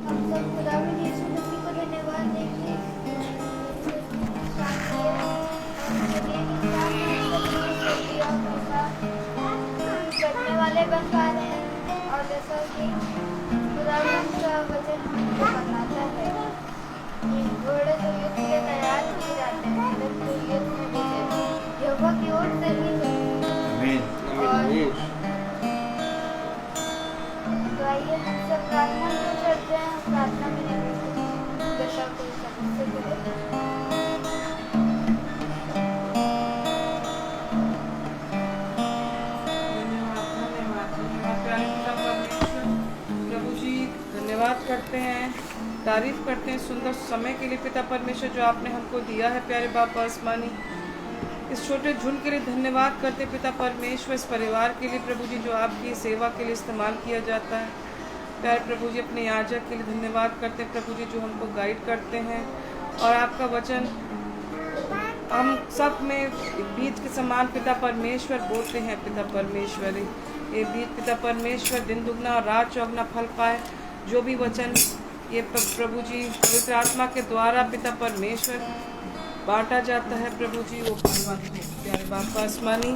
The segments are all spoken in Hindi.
हम सब खुदावंद यीशु मसीह को धन्यवाद देंगे करने वाले बन पा रहे हैं। और जैसा कि खुदावंद का वचन हमको बताता है कि घोड़े तो युद्ध के लिए तैयार किए जाते हैं, परंतु युद्ध में विजय यहोवा की ओर से ही है। और तो आइए हम सब प्रार्थना में चलते हैं। प्रार्थना में दशा को सबसे पहले प्रभु जी धन्यवाद करते हैं, तारीफ करते हैं सुंदर समय के लिए पिता परमेश्वर जो आपने हमको दिया है। प्यारे बाबा आसमानी, इस छोटे झुंड के लिए धन्यवाद करते पिता परमेश्वर, इस परिवार के लिए प्रभु जी जो आपकी सेवा के लिए इस्तेमाल किया जाता है। प्यारे प्रभु जी अपने याजक के लिए धन्यवाद करते हैं प्रभु जी जो हमको गाइड करते हैं और आपका वचन हम सब में बीज के समान पिता परमेश्वर बोलते हैं। पिता परमेश्वर ये बीज पिता परमेश्वर दिन दुगना और रात चौगना फल पाए। जो भी वचन ये प्रभु जी पवित्र आत्मा के द्वारा पिता परमेश्वर बांटा जाता है प्रभु जी वो फलवान हो। प्यारे बाबा आसमानी,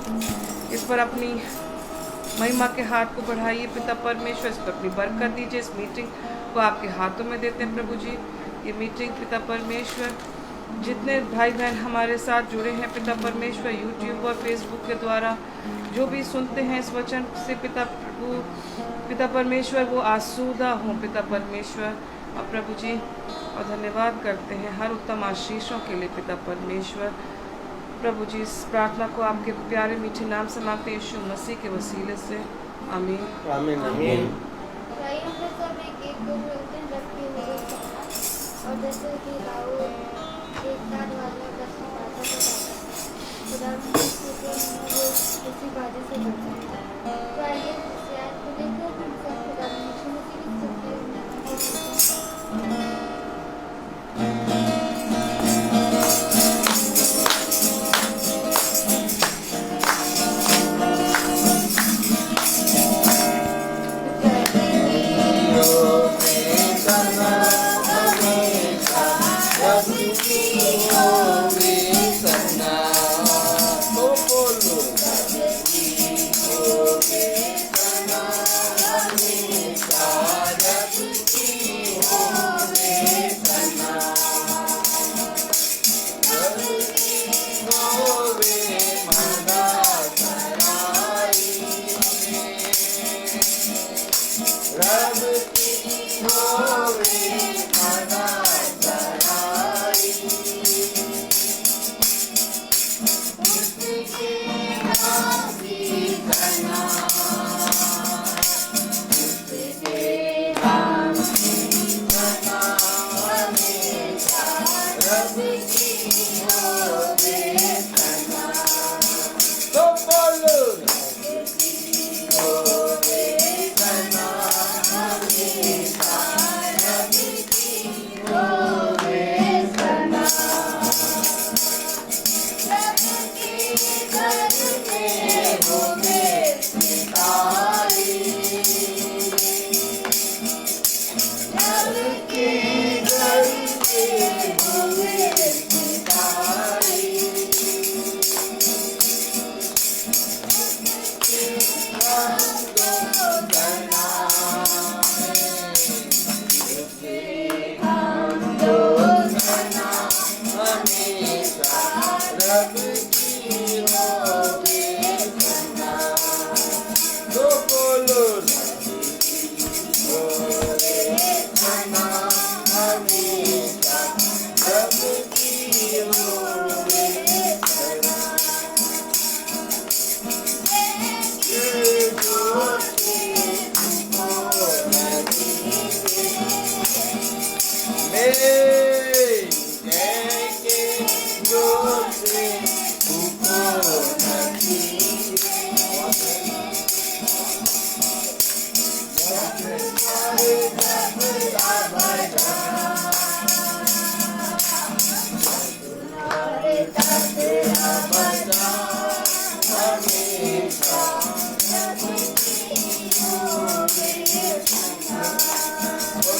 इस पर अपनी महिमा के हाथ को बढ़ाइए पिता परमेश्वर, इस पर अपनी बरकत दीजिए। इस मीटिंग को आपके हाथों में देते हैं प्रभु जी। ये मीटिंग पिता परमेश्वर जितने भाई बहन हमारे साथ जुड़े हैं पिता परमेश्वर यूट्यूब और फेसबुक के द्वारा जो भी सुनते हैं इस वचन से पिता परमेश्वर वो आसूदा हों पिता परमेश्वर। और प्रभु जी और धन्यवाद करते हैं हर उत्तम आशीषों के लिए पिता परमेश्वर। प्रभु जी इस प्रार्थना को आपके प्यारे मीठे नाम से मांगते हैं यीशु मसीह के वसीले से, आमीन आमीन आमीन। और जैसे कि राहुल एक साथ वाले दसवीं बाधा को खुदा वो उसी बाधा से बच सकता है। तो आइए आज को लेकर हम सब खुदा यीशु मसीह की स्तुति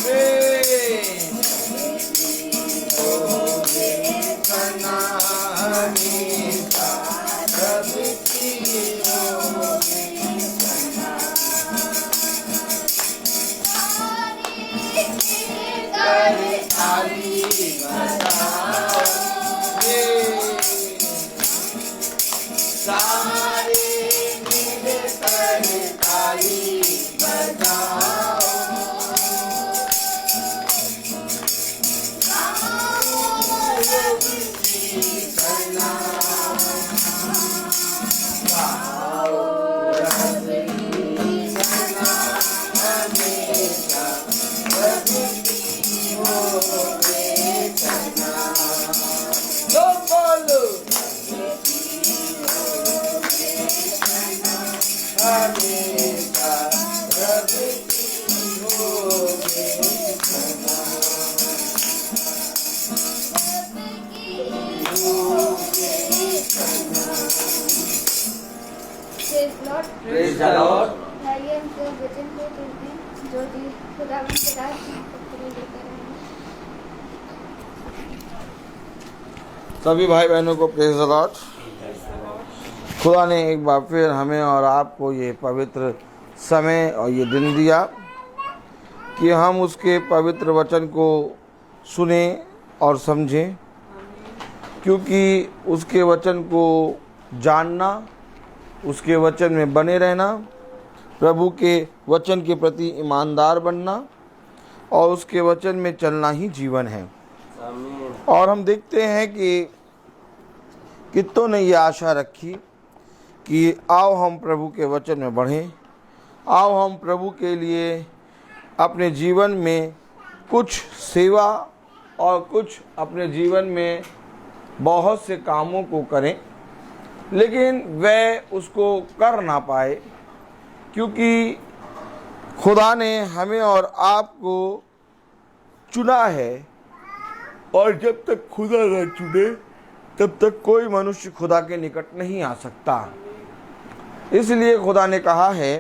Amen. करे ताली बजाओ रे। सारे मिल करे ताली बजाओ। Praise the Lord। आइए हम तो वचन को पढ़ते हैं जो कि खुदावंद के दास हम लेकर आए हैं। सभी भाई बहनों को प्रेज द लॉर्ड। खुदा ने एक बार फिर हमें और आपको ये पवित्र समय और ये दिन दिया कि हम उसके पवित्र वचन को सुने और समझें, क्योंकि उसके वचन को जानना, उसके वचन में बने रहना, प्रभु के वचन के प्रति ईमानदार बनना और उसके वचन में चलना ही जीवन है। और हम देखते हैं कि कितनों ने ये आशा रखी कि आओ हम प्रभु के वचन में बढ़ें, आओ हम प्रभु के लिए अपने जीवन में कुछ सेवा और कुछ अपने जीवन में बहुत से कामों को करें, लेकिन वह उसको कर ना पाए, क्योंकि खुदा ने हमें और आपको चुना है। और जब तक खुदा न चुने तब तक कोई मनुष्य खुदा के निकट नहीं आ सकता। इसलिए खुदा ने कहा है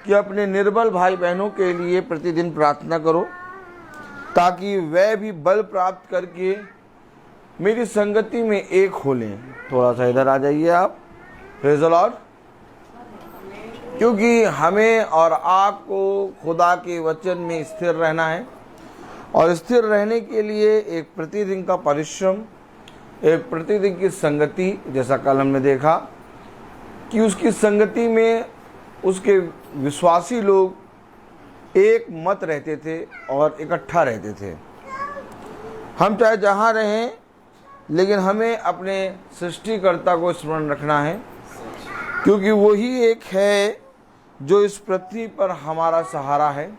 कि अपने निर्बल भाई बहनों के लिए प्रतिदिन प्रार्थना करो, ताकि वह भी बल प्राप्त करके मेरी संगति में एक हो लें। थोड़ा सा इधर आ जाइए आप। Praise the Lord. क्योंकि हमें और आपको खुदा के वचन में स्थिर रहना है, और स्थिर रहने के लिए एक प्रतिदिन का परिश्रम, एक प्रतिदिन की संगति, जैसा कल हमने देखा कि उसकी संगति में उसके विश्वासी लोग एक मत रहते थे और इकट्ठा रहते थे। हम चाहे जहाँ रहें, लेकिन हमें अपने सृष्टिकर्ता को स्मरण रखना है, क्योंकि वही एक है जो इस पृथ्वी पर हमारा सहारा है।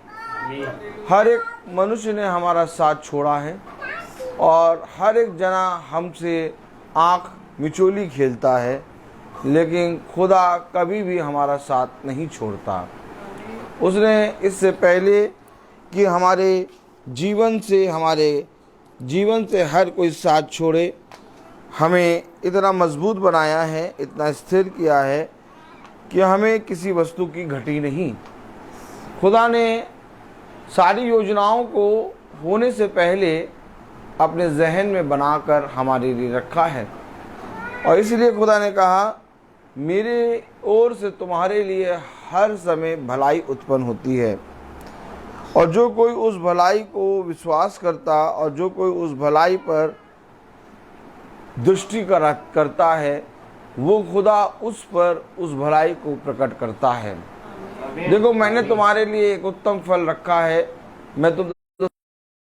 हर एक मनुष्य ने हमारा साथ छोड़ा है और हर एक जना हमसे आँख मिचोली खेलता है, लेकिन खुदा कभी भी हमारा साथ नहीं छोड़ता। उसने इससे पहले कि हमारे जीवन से हर कोई साथ छोड़े, हमें इतना मजबूत बनाया है, इतना स्थिर किया है कि हमें किसी वस्तु की घटी नहीं। खुदा ने सारी योजनाओं को होने से पहले अपने जहन में बनाकर हमारे लिए रखा है, और इसलिए खुदा ने कहा मेरे ओर से तुम्हारे लिए हर समय भलाई उत्पन्न होती है, और जो कोई उस भलाई को विश्वास करता और जो कोई उस भलाई पर दृष्टि करता है, वो खुदा उस पर उस भलाई को प्रकट करता है। देखो, मैंने तुम्हारे लिए एक उत्तम फल रखा है, मैं तुम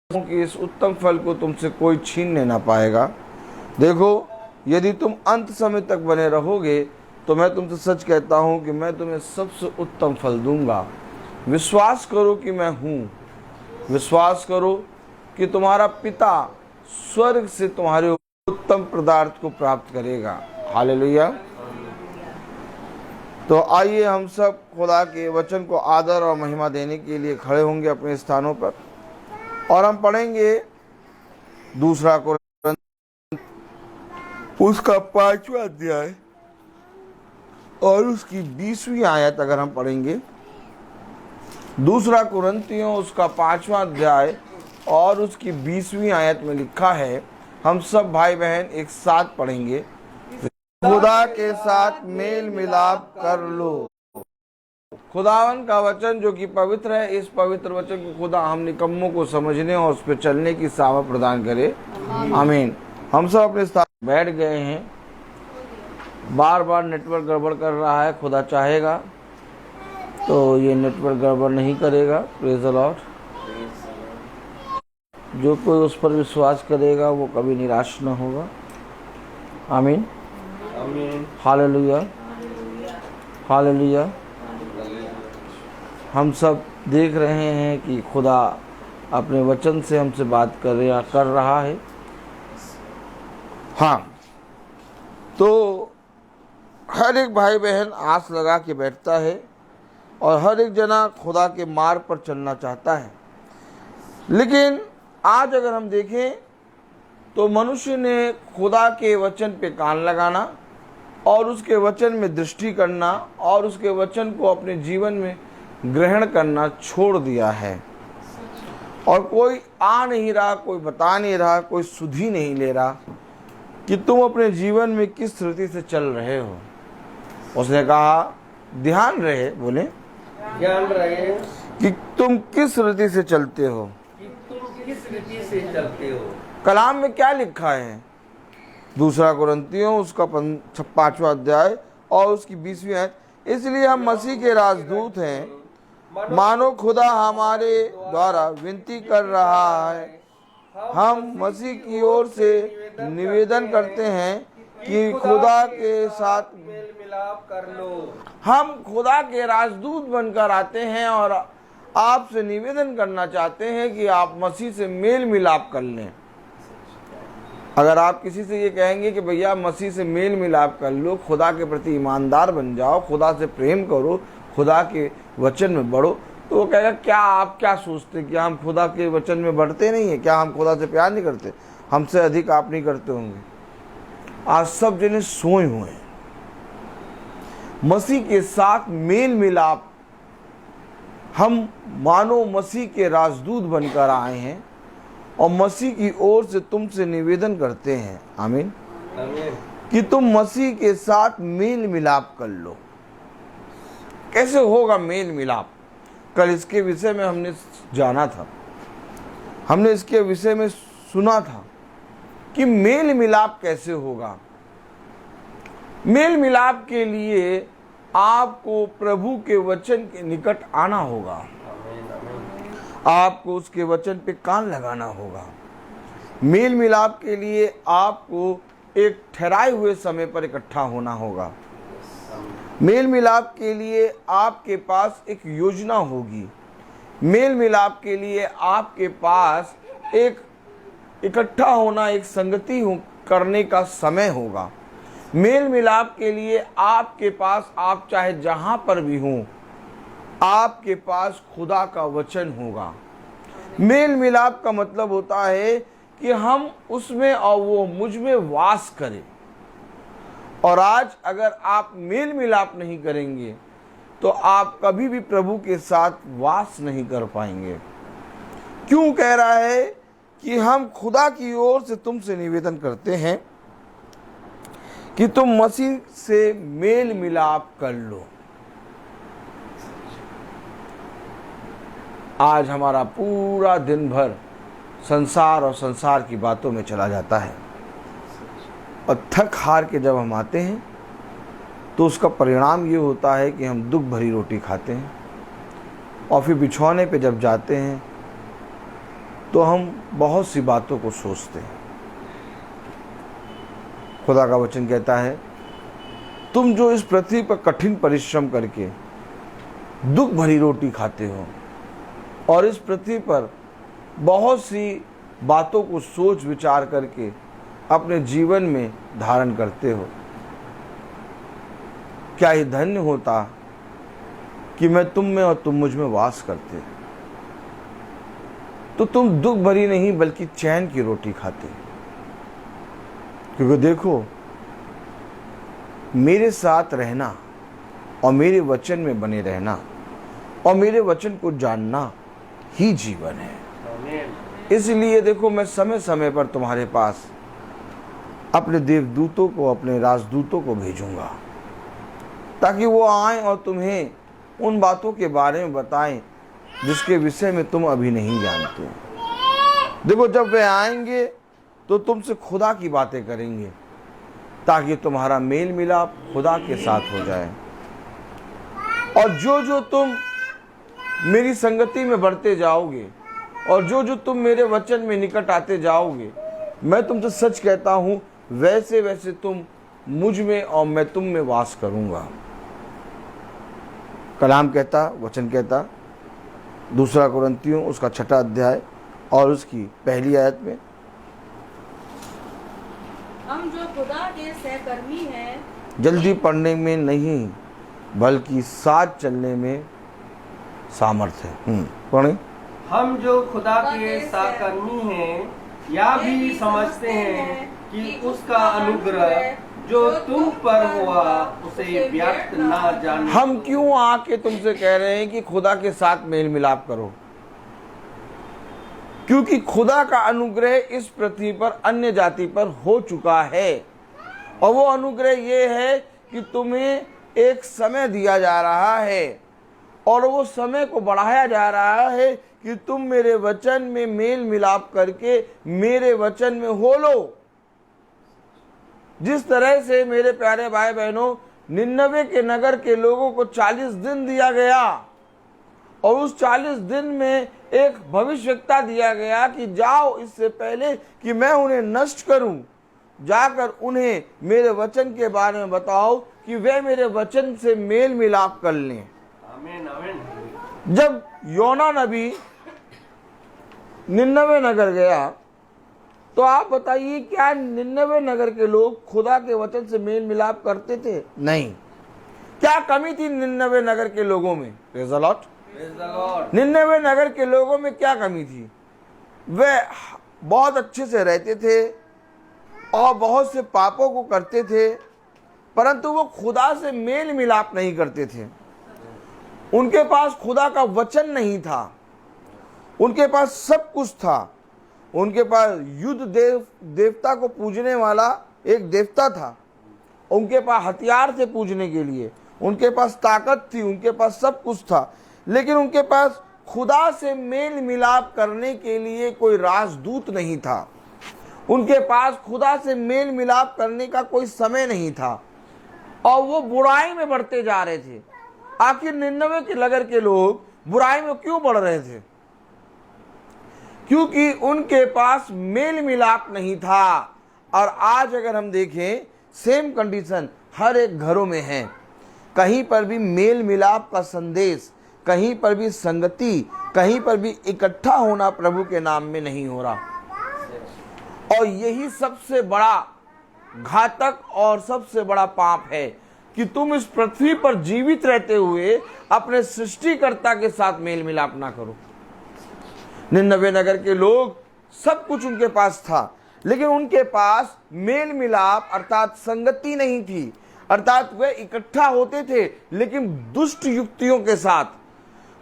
कि इस उत्तम फल को तुमसे कोई छीनने ना पाएगा। देखो, यदि तुम अंत समय तक बने रहोगे तो मैं तुमसे सच कहता हूँ कि मैं तुम्हें सबसे उत्तम फल दूंगा। विश्वास करो कि मैं हूँ, विश्वास करो कि तुम्हारा पिता स्वर्ग से तुम्हारे उत्तम पदार्थ को प्राप्त करेगा। हालेलुया। तो आइए हम सब खुदा के वचन को आदर और महिमा देने के लिए खड़े होंगे अपने स्थानों पर, और हम पढ़ेंगे दूसरा कुरिन्थियों उसका 5वां अध्याय और उसकी 20वीं आयत। अगर हम पढ़ेंगे दूसरा कुरिन्थियों उसका 5वां अध्याय और उसकी 20वीं आयत में लिखा है, हम सब भाई बहन एक साथ पढ़ेंगे। खुदा के साथ मेल मिलाप कर लो, खुदावन का वचन जो कि पवित्र है, इस पवित्र वचन को खुदा हम निकम्मों को समझने और उस पर चलने की सामर्थ प्रदान करे। आमीन। हम सब अपने स्थान बैठ गए हैं। बार बार नेटवर्क गड़बड़ कर रहा है। खुदा चाहेगा तो ये नेटवर्क गड़बड़ नहीं करेगा। Praise the Lord. जो कोई उस पर विश्वास करेगा वो कभी निराश न होगा। आमीन। Hallelujah, hallelujah. हम सब देख रहे हैं कि खुदा अपने वचन से हमसे बात कर रहा है। हाँ, तो हर एक भाई बहन आस लगा के बैठता है और हर एक जना खुदा के मार्ग पर चलना चाहता है। लेकिन आज अगर हम देखें तो मनुष्य ने खुदा के वचन पे कान लगाना और उसके वचन में दृष्टि करना और उसके वचन को अपने जीवन में ग्रहण करना छोड़ दिया है। और कोई आ नहीं रहा, कोई बता नहीं रहा, कोई सुध ही नहीं ले रहा कि तुम अपने जीवन में किस स्थिति से चल रहे हो। उसने कहा ध्यान रहे, बोले ध्यान रहे कि तुम किस रीति से चलते हो, कि तुम किस रीति से चलते हो। कलाम में क्या लिखा है? 2 कुरिन्थियों उसका 5वां अध्याय और उसकी 20वीं आयत। इसलिए हम मसीह के राजदूत हैं, मानो खुदा हमारे द्वारा विनती कर रहा है। हम मसीह की ओर से निवेदन करते हैं कि खुदा के साथ मेल मिलाप कर लो। हम खुदा के राजदूत बनकर आते हैं और आपसे निवेदन करना चाहते हैं कि आप मसीह से मेल मिलाप कर लें। अगर आप किसी से ये कहेंगे कि भैया मसीह से मेल मिलाप कर लो, खुदा के प्रति ईमानदार बन जाओ, खुदा से प्रेम करो, खुदा के वचन में बढ़ो, तो वो कहेगा क्या आप क्या सोचते कि हम खुदा के वचन में बढ़ते नहीं है? क्या हम खुदा से प्यार नहीं करते? हमसे अधिक आप नहीं करते होंगे। आज सब जने सोए हुए हैं। मसीह के साथ मेल मिलाप, हम मानो मसीह के राजदूत बनकर आए हैं और मसीह की ओर से तुमसे निवेदन करते हैं, आमीन, कि तुम मसीह के साथ मेल मिलाप कर लो। कैसे होगा मेल मिलाप? कल इसके विषय में हमने जाना था, हमने इसके विषय में सुना था कि मेल मिलाप कैसे होगा। मेल मिलाप के लिए आपको प्रभु के वचन के निकट आना होगा, आपको उसके वचन पे कान लगाना होगा। मेल मिलाप के लिए आपको एक ठहराए हुए समय पर इकट्ठा होना होगा। मेल मिलाप के लिए आपके पास एक योजना होगी। मेल मिलाप के लिए आपके पास एक इकट्ठा होना, एक संगति करने का समय होगा। मेल मिलाप के लिए आपके पास, आप चाहे जहां पर भी हों, आपके पास खुदा का वचन होगा। मेल मिलाप का मतलब होता है कि हम उसमें और वो मुझ में वास करें। और आज अगर आप मेल मिलाप नहीं करेंगे तो आप कभी भी प्रभु के साथ वास नहीं कर पाएंगे। क्यों कह रहा है कि हम खुदा की ओर से तुमसे निवेदन करते हैं कि तुम मसीह से मेल मिलाप कर लो। आज हमारा पूरा दिन भर संसार और संसार की बातों में चला जाता है और थक हार के जब हम आते हैं तो उसका परिणाम ये होता है कि हम दुख भरी रोटी खाते हैं और फिर बिछौने पे जब जाते हैं तो हम बहुत सी बातों को सोचते हैं। खुदा का वचन कहता है, तुम जो इस पृथ्वी पर कठिन परिश्रम करके दुख भरी रोटी खाते हो और इस पृथ्वी पर बहुत सी बातों को सोच विचार करके अपने जीवन में धारण करते हो, क्या ही धन्य होता कि मैं तुम में और तुम मुझ में वास करते, तो तुम दुख भरी नहीं बल्कि चैन की रोटी खाते। क्योंकि देखो, मेरे साथ रहना और मेरे वचन में बने रहना और मेरे वचन को जानना ही जीवन है। इसलिए देखो, मैं समय समय पर तुम्हारे पास अपने देवदूतों को, अपने राजदूतों को भेजूंगा ताकि वो आएं और तुम्हें उन बातों के बारे में बताएं जिसके विषय में तुम अभी नहीं जानते। देखो, जब वे आएंगे तो तुमसे खुदा की बातें करेंगे ताकि तुम्हारा मेल मिलाप खुदा के साथ हो जाए। और जो जो तुम मेरी संगति में बढ़ते जाओगे और जो जो तुम मेरे वचन में निकट आते जाओगे, मैं तुमसे सच कहता हूं, वैसे वैसे तुम मुझ में और मैं तुम में वास करूंगा। कलाम कहता, वचन कहता 2 कुरिन्थियों उसका 6 अध्याय और उसकी 1 आयत में, हम जो खुदा के सहकर्मी हैं, जल्दी पढ़ने में नहीं बल्कि साथ चलने में सामर्थ्य है। पढ़े। हम जो खुदा के सहकर्मी हैं, या भी समझते हैं कि उसका अनुग्रह जो तुम पर हुआ उसे व्यर्थ ना जाने। हम क्यों आके तुमसे कह रहे हैं कि खुदा के साथ मेल मिलाप करो? क्योंकि खुदा का अनुग्रह इस पृथ्वी पर अन्य जाति पर हो चुका है, और वो अनुग्रह ये है कि तुम्हें एक समय दिया जा रहा है और वो समय को बढ़ाया जा रहा है कि तुम मेरे वचन में मेल मिलाप करके मेरे वचन में हो लो। जिस तरह से मेरे प्यारे भाई बहनों, 99 के नगर के लोगों को 40 दिन दिया गया और उस 40 दिन में एक भविष्यवक्ता दिया गया कि जाओ, इससे पहले कि मैं उन्हें नष्ट करूं, जाकर उन्हें मेरे वचन के बारे में बताओ कि वे मेरे वचन से मेल मिलाप कर लें। आमीन, आमीन। जब योना नबी 99 नगर गया तो आप बताइए, क्या 99 नगर के लोग खुदा के वचन से मेल मिलाप करते थे? नहीं। क्या कमी थी 99 नगर के लोगों में? Praise the Lord. 99 नगर के लोगों में क्या कमी थी? वे बहुत अच्छे से रहते थे और बहुत से पापों को करते थे, परंतु वो खुदा से मेल मिलाप नहीं करते थे। उनके पास खुदा का वचन नहीं था। उनके पास सब कुछ था। उनके पास युद्ध देवता को पूजने वाला एक देवता था, उनके पास हथियार थे पूजने के लिए, उनके पास ताकत थी, उनके पास सब कुछ था, लेकिन उनके पास खुदा से मेल मिलाप करने के लिए कोई राजदूत नहीं था। उनके पास खुदा से मेल मिलाप करने का कोई समय नहीं था और वो बुराई में बढ़ते जा रहे थे। आखिर 99 के नगर के लोग बुराई में क्यों बढ़ रहे थे? क्योंकि उनके पास मेल मिलाप नहीं था। और आज अगर हम देखें, सेम कंडीशन हर एक घरों में है। कहीं पर भी मेल मिलाप का संदेश, कहीं पर भी संगति, कहीं पर भी इकट्ठा होना प्रभु के नाम में नहीं हो रहा। और यही सबसे बड़ा घातक और सबसे बड़ा पाप है कि तुम इस पृथ्वी पर जीवित रहते हुए अपने सृष्टिकर्ता के साथ मेल मिलाप ना करो। 99 नगर के लोग सब कुछ उनके पास था, लेकिन उनके पास मेल मिलाप अर्थात संगति नहीं थी। अर्थात वे इकट्ठा होते थे लेकिन दुष्ट युक्तियों के साथ।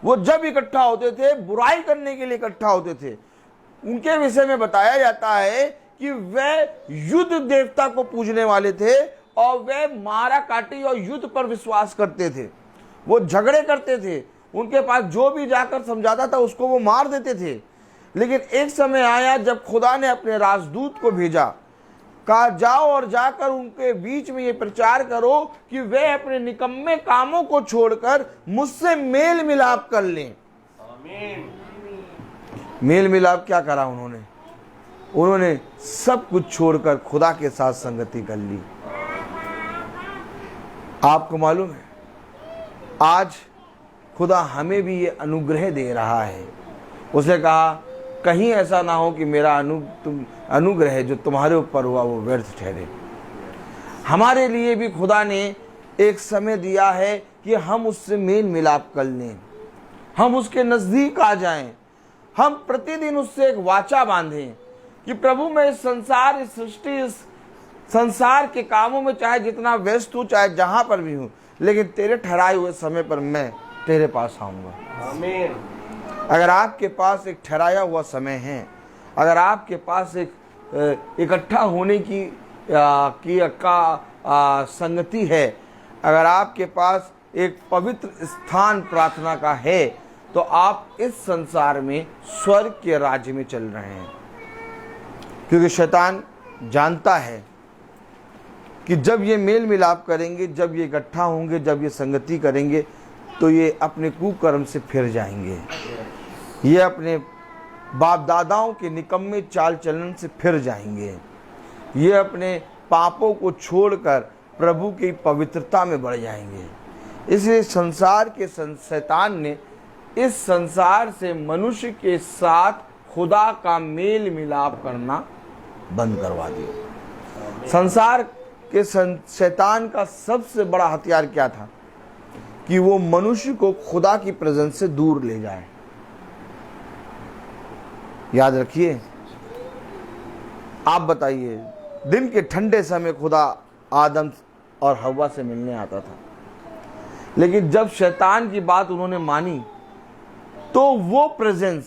वो जब इकट्ठा होते थे, बुराई करने के लिए इकट्ठा होते थे। उनके विषय में बताया जाता है कि वे युद्ध देवता को पूजने वाले थे और वे मारा काटी और युद्ध पर विश्वास करते थे। वो झगड़े करते थे, उनके पास जो भी जाकर समझाता था उसको वो मार देते थे। लेकिन एक समय आया जब खुदा ने अपने राजदूत को भेजा, कहा जाओ और जाकर उनके बीच में ये प्रचार करो कि वे अपने निकम्मे कामों को छोड़कर मुझसे मेल मिलाप कर लें। आमीन। मेल मिलाप क्या करा उन्होंने? उन्होंने सब कुछ छोड़कर खुदा के साथ संगति कर ली। आपको मालूम है, आज खुदा हमें भी ये अनुग्रह दे रहा है। उसने कहा कहीं ऐसा ना हो कि मेरा अनुग्रह जो तुम्हारे ऊपर हुआ वो व्यर्थ ठहरे। हमारे लिए भी खुदा ने एक समय दिया है कि हम उससे मेल मिलाप कर लें, हम उसके नजदीक आ जाएं, हम प्रतिदिन उससे एक वाचा बांधें कि प्रभु मैं इस संसार, इस सृष्टि, इस संसार के कामों में चाहे जितना व्यस्त हूँ, चाहे जहां पर भी हूँ, लेकिन तेरे ठहराए हुए समय पर मैं तेरे पास आऊंगा। आमीन। अगर आपके पास एक ठहराया हुआ समय है, अगर आपके पास एक इकट्ठा होने की संगति है, अगर आपके पास एक पवित्र स्थान प्रार्थना का है तो आप इस संसार में स्वर्ग के राज्य में चल रहे हैं। क्योंकि शैतान जानता है कि जब ये मेल मिलाप करेंगे, जब ये इकट्ठा होंगे, जब ये संगति करेंगे तो ये अपने कुकर्म से फिर जाएंगे, ये अपने बाप दादाओं के निकम्मे चाल चलन से फिर जाएंगे, ये अपने पापों को छोड़कर प्रभु की पवित्रता में बढ़ जाएंगे। इसलिए संसार के शैतान ने इस संसार से मनुष्य के साथ खुदा का मेल मिलाप करना बंद करवा दिया। संसार के शैतान का सबसे बड़ा हथियार क्या था कि वो मनुष्य को खुदा की प्रेजेंस से दूर ले जाए। याद रखिए, आप बताइए, दिन के ठंडे समय खुदा आदम और हव्वा से मिलने आता था, लेकिन जब शैतान की बात उन्होंने मानी तो वो प्रेजेंस,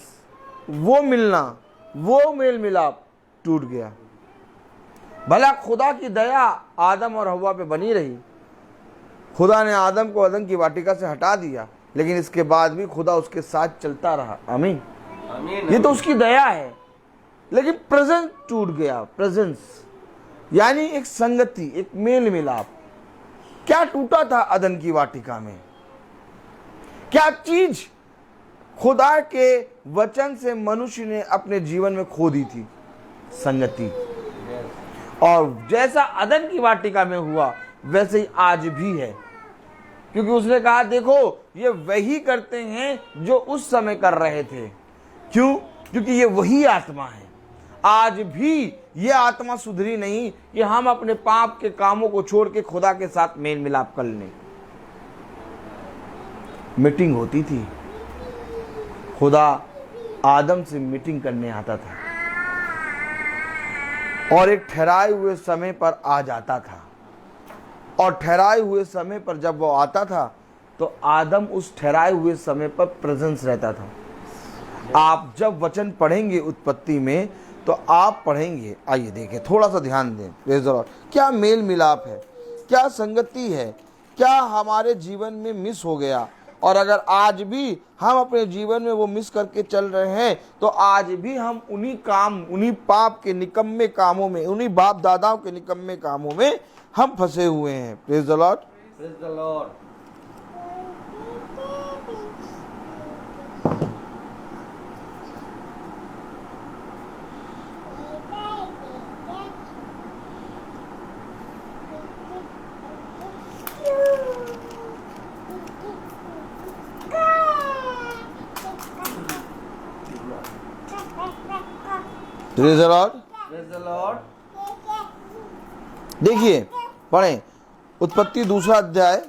वो मिलना, वो मेल मिलाप टूट गया। भला खुदा की दया आदम और हव्वा पे बनी रही, खुदा ने आदम को अदन की वाटिका से हटा दिया, लेकिन इसके बाद भी खुदा उसके साथ चलता रहा। आमीन, ये तो उसकी दया है। लेकिन प्रेजेंस टूट गया। प्रेजेंस यानी एक संगति, एक मेल मिलाप। क्या टूटा था अदन की वाटिका में? क्या चीज खुदा के वचन से मनुष्य ने अपने जीवन में खो दी थी? संगति। और जैसा अदन की वाटिका में हुआ वैसे ही आज भी है, क्योंकि उसने कहा देखो ये वही करते हैं जो उस समय कर रहे थे। क्यों? क्योंकि ये वही आत्मा है। आज भी ये आत्मा सुधरी नहीं कि हम अपने पाप के कामों को छोड़ के खुदा के साथ मेल मिलाप कर लें। मीटिंग होती थी, खुदा आदम से मीटिंग करने आता था और एक ठहराए हुए समय पर आ जाता था, और ठहराए हुए समय पर जब वो आता था तो आदम उस ठहराए हुए समय पर प्रेजेंस रहता था। आप जब वचन पढ़ेंगे उत्पत्ति में तो आप पढ़ेंगे, आइए देखें, थोड़ा सा ध्यान दें। Praise the Lord. क्या मेल मिलाप है, क्या संगति है, क्या हमारे जीवन में मिस हो गया? और अगर आज भी हम अपने जीवन में वो मिस करके चल रहे हैं तो आज भी हम उन्हीं काम, उन्हीं पाप के निकम्मे कामों में, उन्हीं बाप दादाओं के निकम्मे कामों में हम फंसे हुए हैं। Praise the Lord, praise the Lord. Praise the Lord, praise the Lord. देखिए, पढ़ें उत्पत्ति 2 अध्याय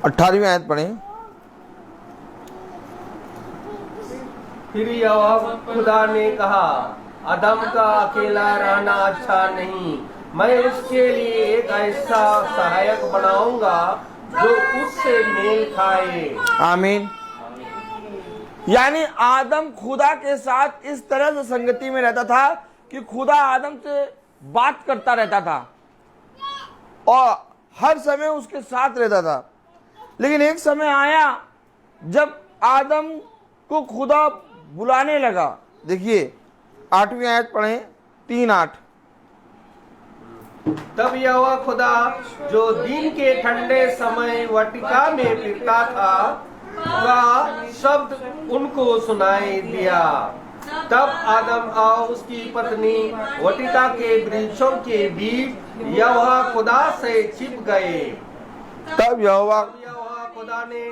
18वीं आयत पढ़ें। फिर यहोवा खुदा ने कहा, आदम का अकेला रहना अच्छा नहीं, मैं उसके लिए एक ऐसा सहायक बनाऊंगा जो उससे मेल खाए। आमीन। यानी आदम खुदा के साथ इस तरह से संगति में रहता था कि खुदा आदम से बात करता रहता था और हर समय उसके साथ रहता था। लेकिन एक समय आया जब आदम को खुदा बुलाने लगा। देखिए 8वीं आयत पढ़ें, 3:8। तब यहोवा खुदा जो दिन के ठंडे समय वाटिका में फिरता था का शब्द उनको सुनाई दिया। तब आदम और उसकी पत्नी वाटिका के वृक्षों के बीच यहोवा खुदा से छिप गए। तब यहोवा खुदा ने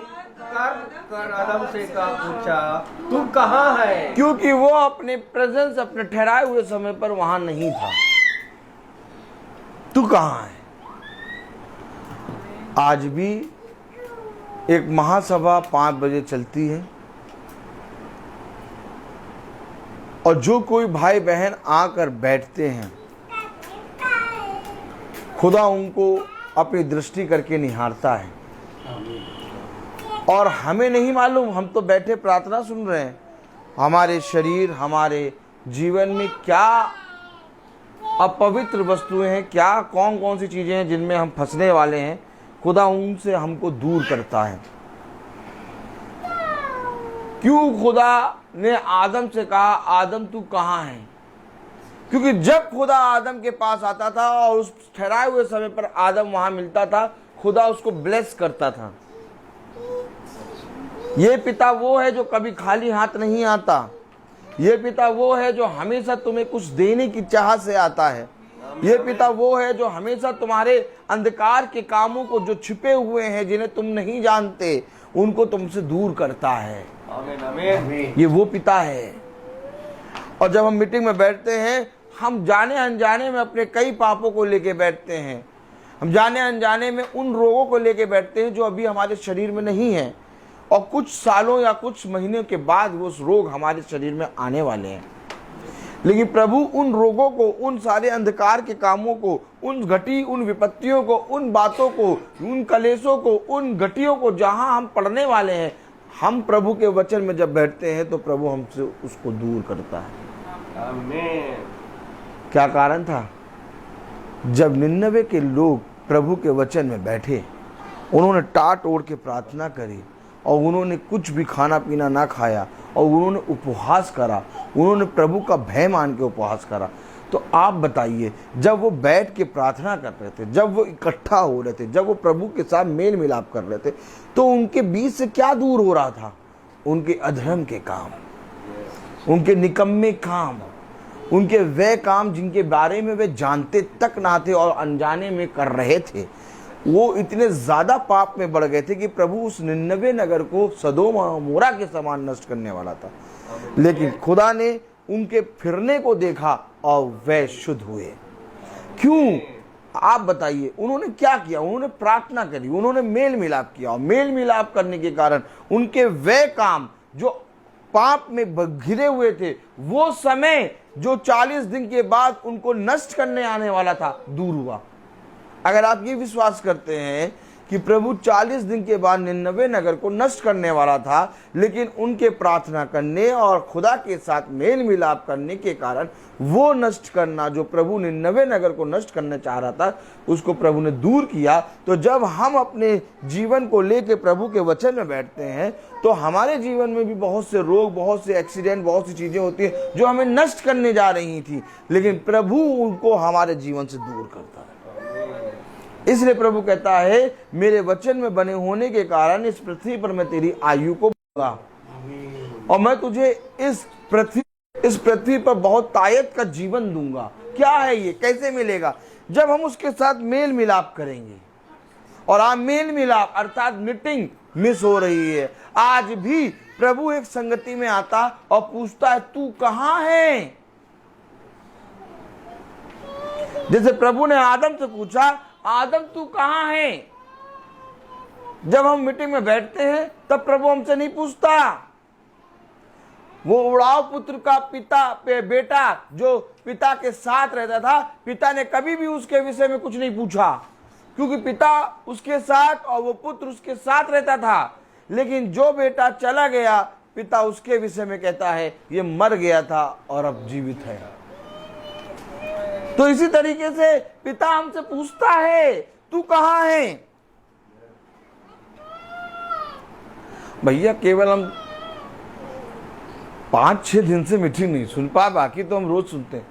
कर आदम से पूछा, तू कहाँ है? क्योंकि वो अपने प्रेजेंस, अपने ठहराए हुए समय पर वहां नहीं था। तू कहाँ है? आज भी एक महासभा 5 बजे चलती है और जो कोई भाई बहन आकर बैठते हैं खुदा उनको अपनी दृष्टि करके निहारता है। और हमें नहीं मालूम, हम तो बैठे प्रार्थना सुन रहे हैं, हमारे शरीर, हमारे जीवन में क्या अपवित्र वस्तुएं हैं, क्या कौन कौन सी चीजें हैं जिनमें हम फंसने वाले हैं, खुदा उनसे हमको दूर करता है। क्यों खुदा ने आदम से कहा, आदम तू कहाँ है? क्योंकि जब खुदा आदम के पास आता था और उस ठहराए हुए समय पर आदम वहां मिलता था, खुदा उसको ब्लेस करता था। ये पिता वो है जो कभी खाली हाथ नहीं आता। ये पिता वो है जो हमेशा तुम्हें कुछ देने की चाह से आता है। ये पिता वो है जो हमेशा तुम्हारे अंधकार के कामों को, जो छिपे हुए हैं, जिन्हें तुम नहीं जानते, उनको तुमसे दूर करता है। आमीन, आमीन। ये वो पिता है। और जब हम मीटिंग में बैठते हैं, हम जाने अनजाने में अपने कई पापों को लेके बैठते हैं। हम जाने अनजाने में उन रोगों को लेके बैठते हैं जो अभी हमारे शरीर में नहीं है, और कुछ सालों या कुछ महीनों के बाद वो रोग हमारे शरीर में आने वाले हैं। लेकिन प्रभु उन रोगों को, उन सारे अंधकार के कामों को, उन विपत्तियों को, उन बातों को, उन कलेशों को, उन घटियों को जहां हम पढ़ने वाले हैं, हम प्रभु के वचन में जब बैठते हैं तो प्रभु हमसे उसको दूर करता है। आमीन। क्या कारण था? जब निन्नवे के लोग प्रभु के वचन में बैठे, उन्होंने टाट ओढ़ के प्रार्थना करी, और उन्होंने कुछ भी खाना पीना ना खाया, और उन्होंने उपवास करा, उन्होंने प्रभु का भय मान के उपवास करा। तो आप बताइए, जब वो बैठ के प्रार्थना कर रहे थे, जब वो इकट्ठा हो रहे थे, जब वो प्रभु के साथ मेल मिलाप कर रहे थे, तो उनके बीच से क्या दूर हो रहा था? उनके अधर्म के काम, उनके निकम्मे काम, उनके वे काम जिनके बारे में वे जानते तक ना थे और अनजाने में कर रहे थे। वो इतने ज्यादा पाप में बढ़ गए थे कि प्रभु उस निन्नवे नगर को सदोम और अमोरा के समान नष्ट करने वाला था। लेकिन खुदा ने उनके फिरने को देखा और वे शुद्ध हुए। क्यों? आप बताइए, उन्होंने क्या किया? उन्होंने प्रार्थना करी, उन्होंने मेल मिलाप किया, और मेल मिलाप करने के कारण उनके वे काम जो पाप में घिरे हुए थे, वो समय जो 40 दिन के बाद उनको नष्ट करने आने वाला था, दूर हुआ। अगर आप ये विश्वास करते हैं कि प्रभु 40 दिन के बाद निन्नवे नगर को नष्ट करने वाला था, लेकिन उनके प्रार्थना करने और खुदा के साथ मेल मिलाप करने के कारण वो नष्ट करना, जो प्रभु निन्नवे नगर को नष्ट करना चाह रहा था, उसको प्रभु ने दूर किया। तो जब हम अपने जीवन को लेकर प्रभु के वचन में बैठते हैं, तो हमारे जीवन में भी बहुत से रोग, बहुत से एक्सीडेंट, बहुत सी चीजें होती हैं जो हमें नष्ट करने जा रही थी, लेकिन प्रभु उनको हमारे जीवन से दूर करता है। इसलिए प्रभु कहता है, मेरे वचन में बने होने के कारण इस पृथ्वी पर मैं तेरी आयु को बढ़ाऊंगा, और मैं तुझे इस पृथ्वी पर बहुत तायत का जीवन दूंगा। क्या है ये? कैसे मिलेगा? जब हम उसके साथ मेल मिलाप करेंगे। और आप मेल मिलाप अर्थात मीटिंग मिस हो रही है। आज भी प्रभु एक संगति में आता और पूछता है, तू कहां है? जैसे प्रभु ने आदम से पूछा, आदम तू कहां है? जब हम मीटिंग में बैठते हैं तब प्रभु हमसे नहीं पूछता। वो उड़ाव पुत्र का बेटा जो पिता के साथ रहता था, पिता ने कभी भी उसके विषय में कुछ नहीं पूछा, क्योंकि पिता उसके साथ और वो पुत्र उसके साथ रहता था। लेकिन जो बेटा चला गया, पिता उसके विषय में कहता है, ये मर गया था और अब जीवित है। तो इसी तरीके से पिता हमसे पूछता है, तू कहां है? भैया केवल हम 5-6 दिन से मीटिंग नहीं सुन पा, बाकी तो हम रोज सुनते हैं।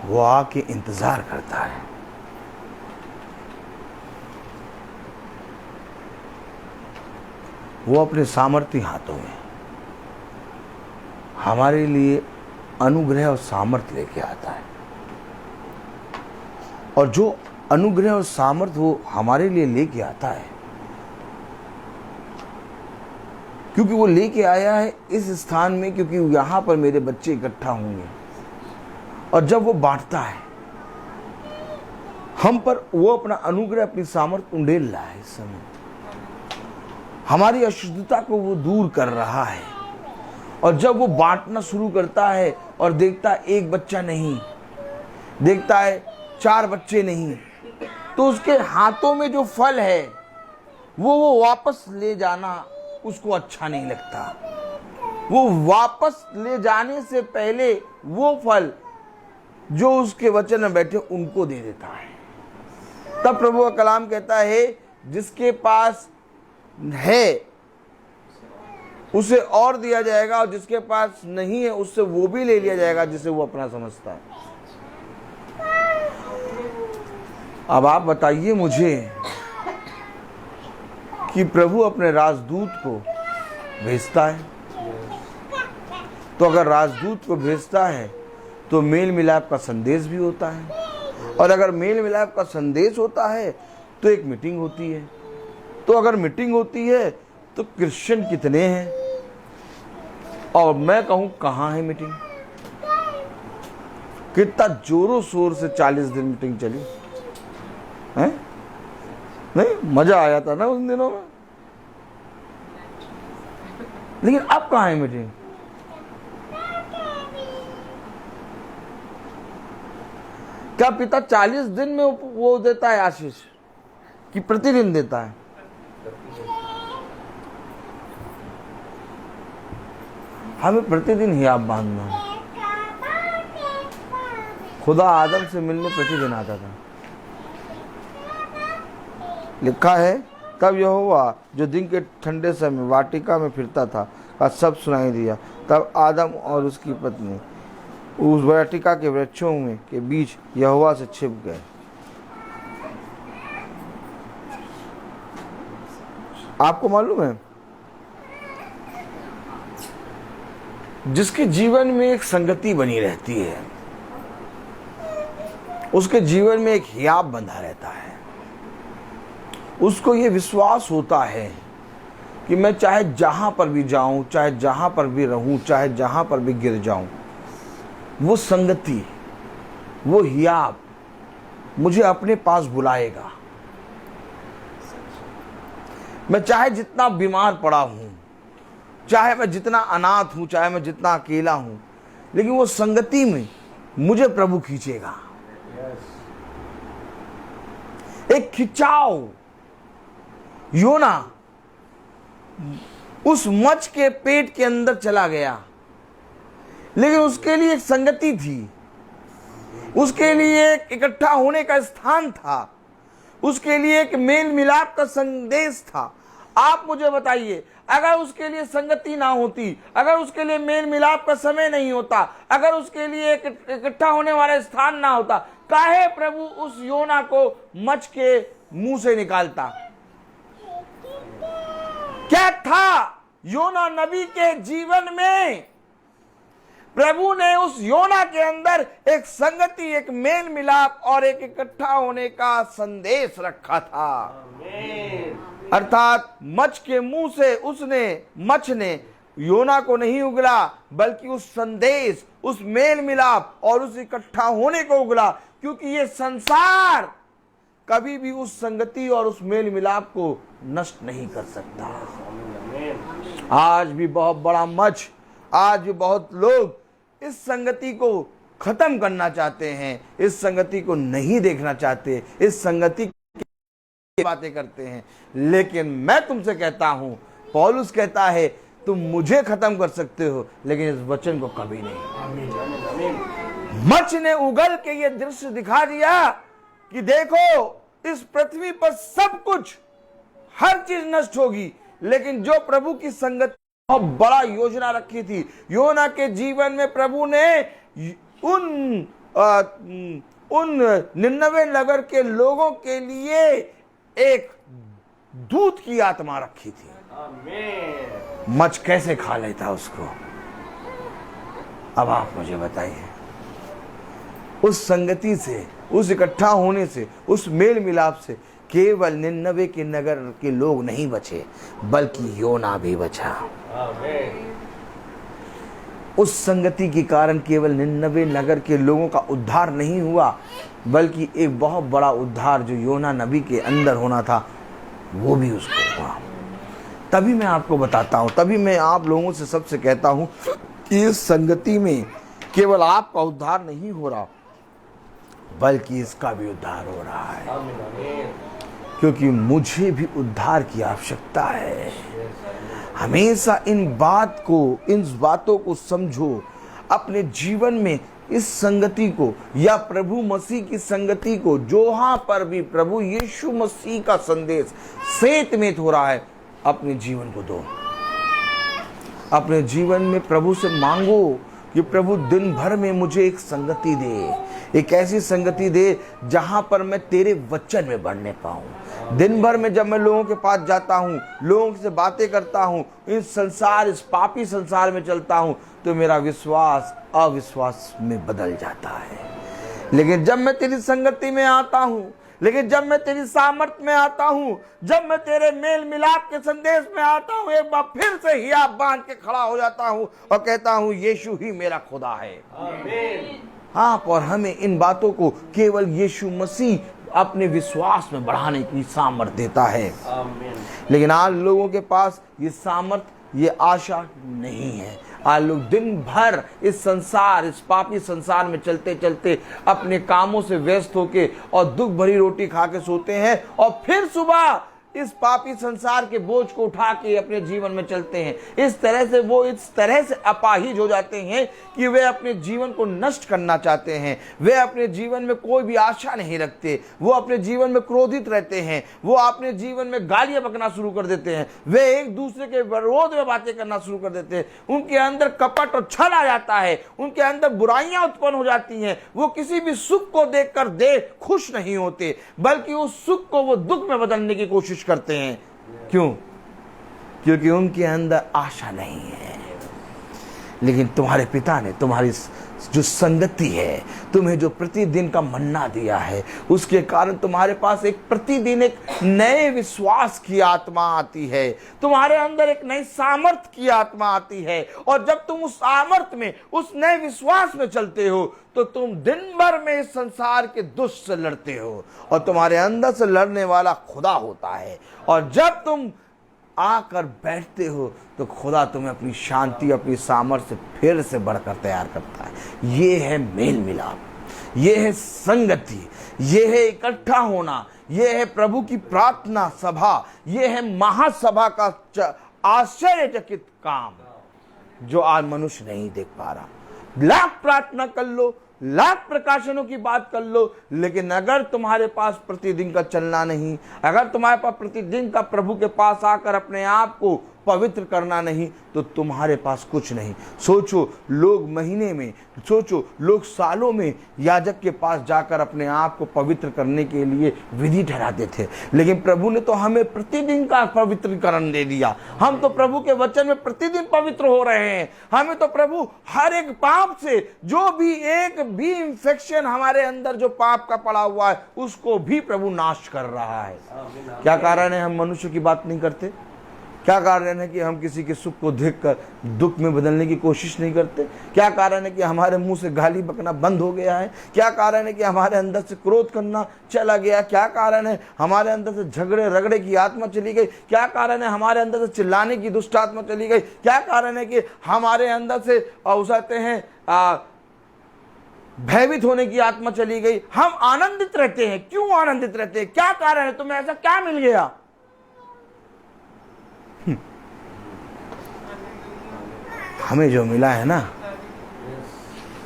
वो आके इंतजार करता है। वो अपने सामर्थ्य हाथों में हमारे लिए अनुग्रह और सामर्थ्य लेके आता है। और जो अनुग्रह और सामर्थ्य वो हमारे लिए लेके आता है, क्योंकि वो लेके आया है इस स्थान में, क्योंकि यहां पर मेरे बच्चे इकट्ठा होंगे। और जब वो बांटता है हम पर, वो अपना अनुग्रह, अपनी सामर्थ्य उंडेल रहा है। इस समय हमारी अशुद्धता को वो दूर कर रहा है। और जब वो बांटना शुरू करता है और देखता एक बच्चा नहीं, देखता है 4 बच्चे नहीं, तो उसके हाथों में जो फल है वो वापस ले जाना उसको अच्छा नहीं लगता। वो वापस ले जाने से पहले वो फल जो उसके वचन में बैठे उनको दे देता है। तब प्रभु का कलाम कहता है जिसके पास है उसे और दिया जाएगा, और जिसके पास नहीं है उससे वो भी ले लिया जाएगा जिसे वो अपना समझता है। अब आप बताइए मुझे कि प्रभु अपने राजदूत को भेजता है, तो अगर राजदूत को भेजता है तो मेल मिलाप का संदेश भी होता है, और अगर मेल मिलाप का संदेश होता है तो एक मीटिंग होती है। तो अगर मीटिंग होती है तो क्रिश्चियन कितने हैं, और मैं कहूं कहां है मीटिंग? कितना जोरों शोर से 40 दिन मीटिंग चली है, नहीं मजा आया था ना उन दिनों में, लेकिन अब कहां है मीटिंग? क्या पिता 40 दिन में वो देता है आशीष कि प्रतिदिन देता है? हमें प्रतिदिन ही आप बांधना है। खुदा आदम से मिलने प्रतिदिन आता था। लिखा है तब यहोवा जो दिन के ठंडे समय वाटिका में फिरता था का सब सुनाई दिया। तब आदम और उसकी पत्नी उस वाटिका के वृक्षों में के बीच यहोवा से छिप गए। आपको मालूम है जिसके जीवन में एक संगति बनी रहती है उसके जीवन में एक हियाब बंधा रहता है। उसको ये विश्वास होता है कि मैं चाहे जहां पर भी जाऊं, चाहे जहां पर भी रहूं, चाहे जहां पर भी गिर जाऊं, वो संगति, वो हियाब मुझे अपने पास बुलाएगा। मैं चाहे जितना बीमार पड़ा हूं, चाहे मैं जितना अनाथ हूं, चाहे मैं जितना अकेला हूं, लेकिन वो संगति में मुझे प्रभु खींचेगा। एक खिंचाव। योना उस मच्छ के पेट के अंदर चला गया, लेकिन उसके लिए एक संगति थी, उसके लिए एक इकट्ठा होने का स्थान था, उसके लिए एक मेल मिलाप का संदेश था। आप मुझे बताइए, अगर उसके लिए संगति ना होती, अगर उसके लिए मेल मिलाप का समय नहीं होता, अगर उसके लिए एक इकट्ठा होने वाला स्थान ना होता, काहे प्रभु उस योना को मच्छ के मुंह से निकालता? क्या था योना नबी के जीवन में? प्रभु ने उस योना के अंदर एक संगति, एक मेल मिलाप और एक इकट्ठा होने का संदेश रखा था। अर्थात मच्छ के मुंह से मच्छ ने योना को नहीं उगला, बल्कि उस संदेश, उस मेल मिलाप और उस इकट्ठा होने को उगला, क्योंकि ये संसार कभी भी उस संगति और उस मेल मिलाप को नष्ट नहीं कर सकता। आज भी बहुत बड़ा मच्छ, आज भी बहुत लोग इस संगति को खत्म करना चाहते हैं, इस संगति को नहीं देखना चाहते, इस संगति की बातें करते हैं। लेकिन मैं तुमसे कहता हूं, पौलुस कहता है, तुम मुझे खत्म कर सकते हो लेकिन इस वचन को कभी नहीं। मच्छ ने उगल के ये दृश्य दिखा दिया कि देखो इस पृथ्वी पर सब कुछ, हर चीज नष्ट होगी, लेकिन जो प्रभु की संगति, बहुत बड़ा योजना रखी थी योना के जीवन में। प्रभु ने उन 99 नगर के लोगों के लिए एक दूत की आत्मा रखी थी। मच्छ कैसे खा लेता उसको? अब आप मुझे बताइए। उस संगति से, उस इकट्ठा होने से, उस मेल मिलाप से केवल 99 के नगर के लोग नहीं बचे, बल्कि योना भी बचा। उस संगति के कारण केवल 99 नगर के लोगों का उद्धार नहीं हुआ, बल्कि एक बहुत बड़ा उद्धार जो योना नबी के अंदर होना था वो भी उसको हुआ। तभी मैं आपको बताता हूं, तभी मैं आप लोगों से सबसे कहता हूं कि इस संगति में केवल आपका उद्धार नहीं हो रहा, बल्कि इसका भी उद्धार हो रहा है, आमीन, आमीन। क्योंकि मुझे भी उद्धार की आवश्यकता है। हमेशा इन बातों को समझो, अपने जीवन में इस संगति को या प्रभु मसीह की संगति को, जहाँ पर भी प्रभु यीशु मसीह का संदेश सेतमेत हो रहा है, अपने जीवन को दो। अपने जीवन में प्रभु से मांगो कि प्रभु दिन भर में मुझे एक संगति दे, एक ऐसी संगति दे जहां पर मैं तेरे वचन में बढ़ने पाऊं। दिन भर में जब मैं लोगों के पास जाता हूं, लोगों से बातें करता हूं, इस पापी संसार में चलता हूं, तो मेरा विश्वास अविश्वास में बदल जाता है। लेकिन जब मैं तेरी संगति में आता हूं, लेकिन जब मैं तेरी सामर्थ्य में आता हूं, जब मैं तेरे मेल मिलाप के संदेश में आता हूं, एक बार फिर से हिया बांध के खड़ा हो जाता हूं और कहता हूं यीशु ही मेरा खुदा है। आमीन। हाँ, और हमें इन बातों को केवल यीशु मसीह अपने विश्वास में बढ़ाने की सामर्थ्य देता है। आमीन। लेकिन आज लोगों के पास ये सामर्थ्य, ये आशा नहीं है। आज लोग दिन भर इस पापी संसार में चलते चलते अपने कामों से व्यस्त होके और दुख भरी रोटी खा के सोते हैं और फिर सुबह इस पापी संसार के बोझ को उठा के अपने जीवन में चलते हैं। इस तरह से अपाहिज हो जाते हैं कि वे अपने जीवन को नष्ट करना चाहते हैं। वे अपने जीवन में कोई भी आशा नहीं रखते। वो अपने जीवन में क्रोधित रहते हैं। वो अपने जीवन में गालियां बकना शुरू कर देते हैं। वे एक दूसरे के विरोध में बातें करना शुरू कर देते हैं। उनके अंदर कपट और छल आ जाता है। उनके अंदर बुराइयां उत्पन्न हो जाती हैं। वो किसी भी सुख को देखकर खुश नहीं होते, बल्कि उस सुख को वो दुख में बदलने की कोशिश करते हैं। क्यों? क्योंकि उनके अंदर आशा नहीं है। लेकिन तुम्हारे पिता ने तुम्हारी जो संगति है, तुम्हें जो प्रतिदिन का मन्ना दिया है, उसके कारण तुम्हारे पास प्रतिदिन एक नए विश्वास की आत्मा आती है। तुम्हारे अंदर एक नई सामर्थ्य की आत्मा आती है। और जब तुम उस सामर्थ्य में, उस नए विश्वास में चलते हो, तो तुम दिन भर में इस संसार के दुष्ट से लड़ते हो और तुम्हारे अंदर से लड़ने वाला खुदा होता है। और जब तुम आकर बैठते हो तो खुदा तुम्हें अपनी शांति, अपनी सामर्थ्य से फिर से बढ़कर तैयार करता है। ये है मेल मिलाप, ये है संगति, ये है इकट्ठा होना, ये है प्रभु की प्रार्थना सभा, ये है महासभा का आश्चर्यचकित काम जो आज मनुष्य नहीं देख पा रहा। लाख प्रार्थना कर लो, लाख प्रकाशनों की बात कर लो, लेकिन अगर तुम्हारे पास प्रतिदिन का चलना नहीं, अगर तुम्हारे पास प्रतिदिन का प्रभु के पास आकर अपने आप को पवित्र करना नहीं, तो तुम्हारे पास कुछ नहीं। सोचो, लोग महीने में, सोचो लोग सालों में याजक के पास जाकर अपने आप को पवित्र करने के लिए विधि ठहराते थे, लेकिन प्रभु ने तो हमें प्रतिदिन का पवित्रीकरण दे दिया। हम तो प्रभु के वचन में प्रतिदिन पवित्र हो रहे हैं। हमें तो प्रभु हर एक पाप से, जो भी एक भी इंफेक्शन हमारे अंदर जो पाप का पड़ा हुआ है, उसको भी प्रभु नाश कर रहा है। क्या कारण है हम मनुष्य की बात नहीं करते? क्या कारण है कि हम किसी के सुख को देखकर दुख में बदलने की कोशिश नहीं करते? क्या कारण है कि हमारे मुंह से गाली बकना बंद हो गया है? क्या कारण है कि हमारे अंदर से क्रोध करना चला गया? क्या कारण है हमारे अंदर से झगड़े रगड़े की आत्मा चली गई? क्या कारण है हमारे अंदर से चिल्लाने की दुष्ट आत्मा चली गई? क्या कारण है कि हमारे अंदर से औसते हैं भयभीत होने की आत्मा चली गई? हम आनंदित रहते हैं। क्यों आनंदित रहते हैं? क्या कारण है? तुम्हें ऐसा क्या मिल गया? हमें जो मिला है ना,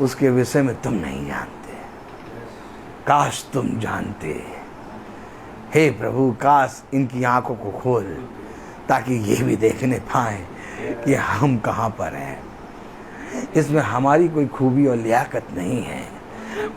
उसके विषय में तुम नहीं जानते। काश तुम जानते। हे प्रभु, काश इनकी आंखों को खोल, ताकि ये भी देखने पाए कि हम कहाँ पर हैं। इसमें हमारी कोई खूबी और लियाकत नहीं है,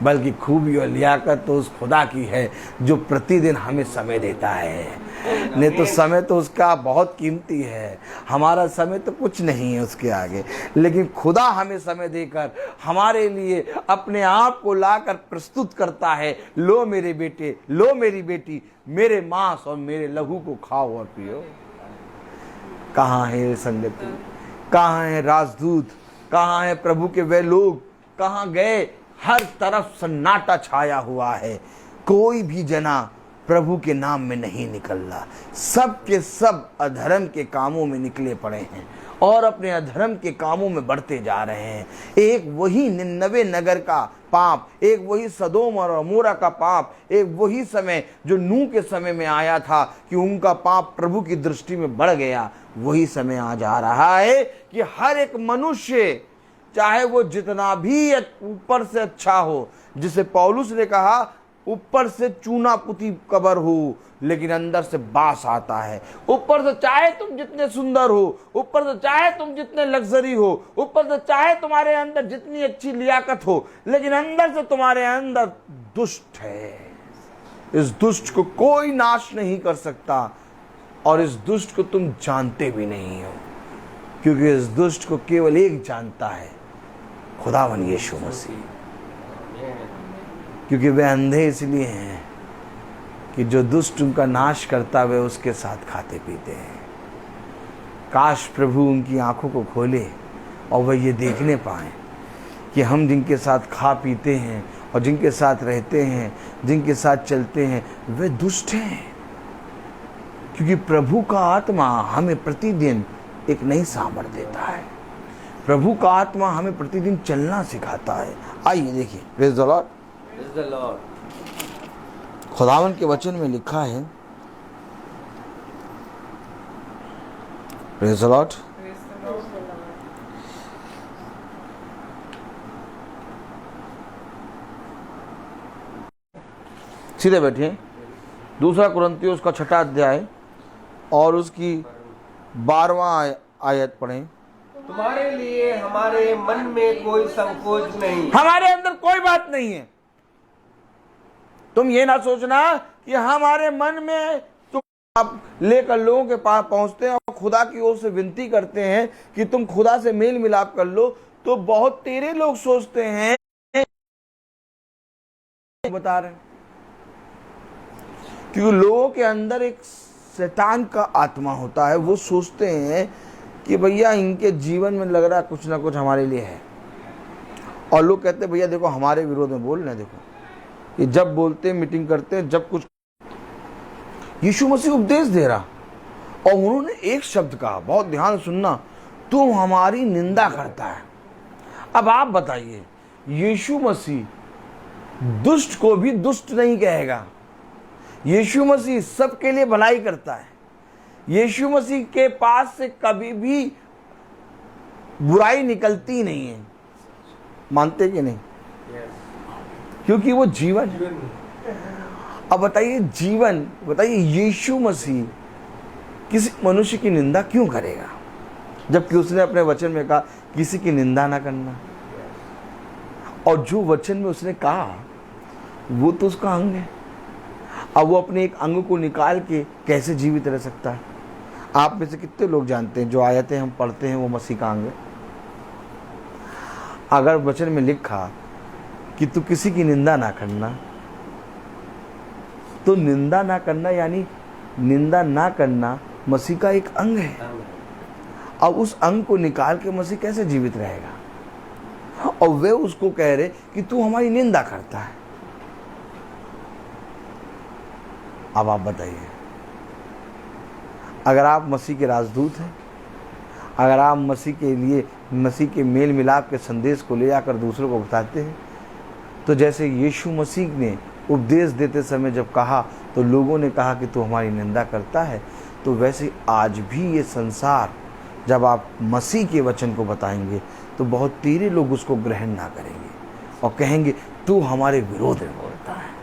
बल्कि खूबी और लियाकत तो उस खुदा की है जो प्रतिदिन हमें समय देता है। नहीं तो समय तो उसका बहुत कीमती है। हमारा समय तो कुछ नहीं है उसके आगे। लेकिन खुदा हमें समय देकर हमारे लिए अपने आप को लाकर प्रस्तुत करता है। लो मेरे बेटे, लो मेरी बेटी, मेरे मांस और मेरे लहू को खाओ और पियो। कहाँ है संगति? कहाँ है राजदूत? कहाँ है प्रभु के वे लोग? कहाँ गए? हर तरफ सन्नाटा छाया हुआ है। कोई भी जना, प्रभु के नाम में नहीं निकल रहा। सब के सब अधर्म के कामों में निकले पड़े हैं और अपने अधर्म के कामों में बढ़ते जा रहे हैं। एक वही निन्नवे नगर का पाप, एक वही सदोम और अमोरा का पाप, एक वही समय जो नूह के समय में आया था कि उनका पाप प्रभु की दृष्टि में बढ़ गया, वही समय आज आ रहा है कि हर एक मनुष्य, चाहे वो जितना भी ऊपर से अच्छा हो, जिसे पौलुस ने कहा ऊपर से चूना पुती कबर हो लेकिन अंदर से बास आता है। ऊपर से चाहे तुम जितने सुंदर हो, ऊपर से चाहे तुम जितने लग्जरी हो, ऊपर से चाहे तुम्हारे अंदर जितनी अच्छी लियाकत हो, लेकिन अंदर से तुम्हारे अंदर दुष्ट है। इस दुष्ट को कोई नाश नहीं कर सकता और इस दुष्ट को तुम जानते भी नहीं हो, क्योंकि इस दुष्ट को केवल एक जानता है, खुदावन यीशु मसीह। क्योंकि वे अंधे इसलिए हैं कि जो दुष्ट उनका नाश करता वे उसके साथ खाते पीते हैं। काश प्रभु उनकी आंखों को खोले और वह ये देखने पाए कि हम जिनके साथ खा पीते हैं और जिनके साथ रहते हैं, जिनके साथ चलते हैं, वे दुष्ट हैं। क्योंकि प्रभु का आत्मा हमें प्रतिदिन एक नई सामर्थ देता है। प्रभु का आत्मा हमें प्रतिदिन चलना सिखाता है। आइए देखिए, praise the Lord. Praise the Lord. खुदावन के वचन में लिखा है, प्रेज़ द लॉर्ड, सीधे बैठिए। दूसरा कुरिन्थियों का 6वां अध्याय और उसकी 12वां आयत पढ़ें। तुम्हारे लिए हमारे मन में कोई संकोच नहीं। हमारे अंदर कोई बात नहीं है। तुम ये ना सोचना कि हमारे मन में, तुम आप लेकर लोगों के पास पहुंचते हैं और खुदा की ओर से विनती करते हैं कि तुम खुदा से मेल मिलाप कर लो, तो बहुत तेरे लोग सोचते हैं, बता रहे हैं, क्योंकि लोगों के अंदर एक शैतान का आत्मा होता है। वो सोचते हैं कि भैया इनके जीवन में लग रहा है कुछ ना कुछ हमारे लिए है, और लोग कहते हैं भैया देखो हमारे विरोध में बोल रहे हैं, देखो ये जब बोलते हैं, मीटिंग करते हैं, जब कुछ यीशु मसीह उपदेश दे रहा और उन्होंने एक शब्द कहा, बहुत ध्यान सुनना, तू हमारी निंदा करता है। अब आप बताइए, यीशु मसीह दुष्ट को भी दुष्ट नहीं कहेगा। यीशु मसीह सबके लिए भलाई करता है। यीशु मसीह के पास से कभी भी बुराई निकलती नहीं है। मानते कि नहीं? क्योंकि वो जीवन है। अब बताइए, जीवन, बताइए यीशु मसीह किसी मनुष्य की निंदा क्यों करेगा, जबकि उसने अपने वचन में कहा किसी की निंदा ना करना। और जो वचन में उसने कहा वो तो उसका अंग है। अब वो अपने एक अंग को निकाल के कैसे जीवित रह सकता है? आप में से कितने लोग जानते हैं जो आयतें हम पढ़ते हैं वो मसीह का अंग है? अगर वचन में लिखा कि तू किसी की निंदा ना करना, तो निंदा ना करना यानी निंदा ना करना मसीह का एक अंग है। अब उस अंग को निकाल के मसीह कैसे जीवित रहेगा? और वे उसको कह रहे कि तू हमारी निंदा करता है। अब आप बताइए, अगर आप मसीह के राजदूत हैं, अगर आप मसीह के लिए, मसीह के मेल मिलाप के संदेश को ले जाकर दूसरों को बताते हैं, तो जैसे यीशु मसीह ने उपदेश देते समय जब कहा तो लोगों ने कहा कि तू हमारी निंदा करता है, तो वैसे आज भी ये संसार जब आप मसीह के वचन को बताएंगे तो बहुत तेरे लोग उसको ग्रहण ना करेंगे और कहेंगे तू हमारे विरोध में बोलता है।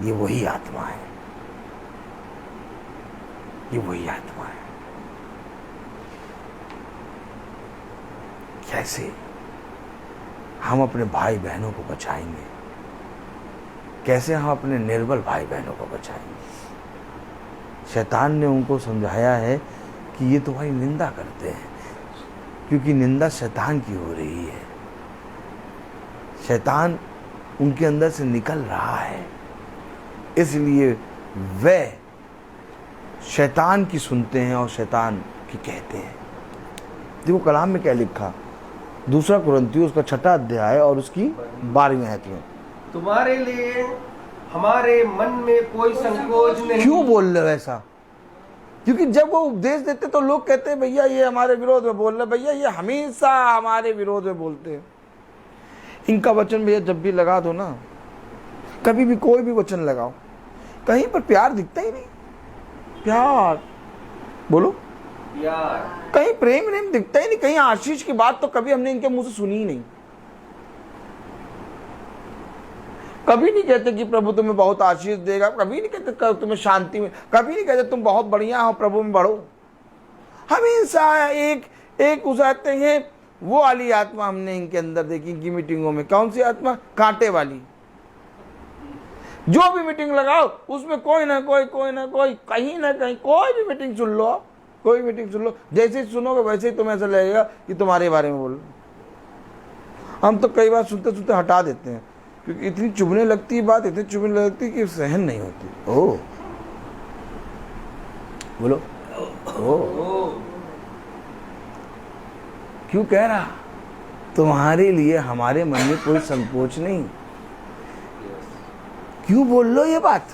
ये वही आत्मा है, ये वही आत्मा है। कैसे हम अपने भाई बहनों को बचाएंगे? कैसे हम अपने निर्बल भाई बहनों को बचाएंगे? शैतान ने उनको समझाया है कि ये तुम्हारी निंदा करते हैं, क्योंकि निंदा शैतान की हो रही है। शैतान उनके अंदर से निकल रहा है, इसलिए वे शैतान की सुनते हैं और शैतान की कहते हैं। देखो कलाम में क्या लिखा, दूसरा कुरिन्थियों उसका 6वां अध्याय और उसकी 12वीं आयत में, तुम्हारे लिए हमारे मन में कोई संकोच नहीं। क्यों बोल रहे हो ऐसा? क्योंकि जब वो उपदेश देते तो लोग कहते हैं भैया ये हमारे विरोध में बोल रहे, भैया ये हमेशा हमारे विरोध में बोलते हैं। इनका वचन भैया जब भी लगा दो ना, कभी भी कोई भी वचन लगाओ, कहीं पर प्यार दिखता ही नहीं। प्यार बोलो, प्यार, कहीं प्रेम दिखता ही नहीं, कहीं आशीष की बात तो कभी हमने इनके मुंह से सुनी ही नहीं। कभी नहीं कहते कि प्रभु तुम्हें बहुत आशीष देगा, कभी नहीं कहते तुम्हें शांति में, कभी नहीं कहते तुम बहुत बढ़िया हो, प्रभु में बढ़ो। हमेशा एक उसाते हैं वो वाली आत्मा हमने इनके अंदर देखी, इनकी मीटिंगों में। कौन सी आत्मा? कांटे वाली। जो भी मीटिंग लगाओ उसमें कोई ना कोई कहीं ना कहीं कोई भी मीटिंग सुन लो, कोई मीटिंग सुन लो, जैसे ही सुनोगे वैसे ही तुम्हें ऐसा लगेगा कि तुम्हारे बारे में बोल। हम तो कई बार सुनते सुनते हटा देते हैं, क्योंकि इतनी चुभने लगती है बात, इतनी चुभने लगती है कि सहन नहीं होती। ओ बोलो, ओ क्यों कह रहा? तुम्हारे लिए हमारे मन में कोई संकोच नहीं। क्यों बोल लो ये बात?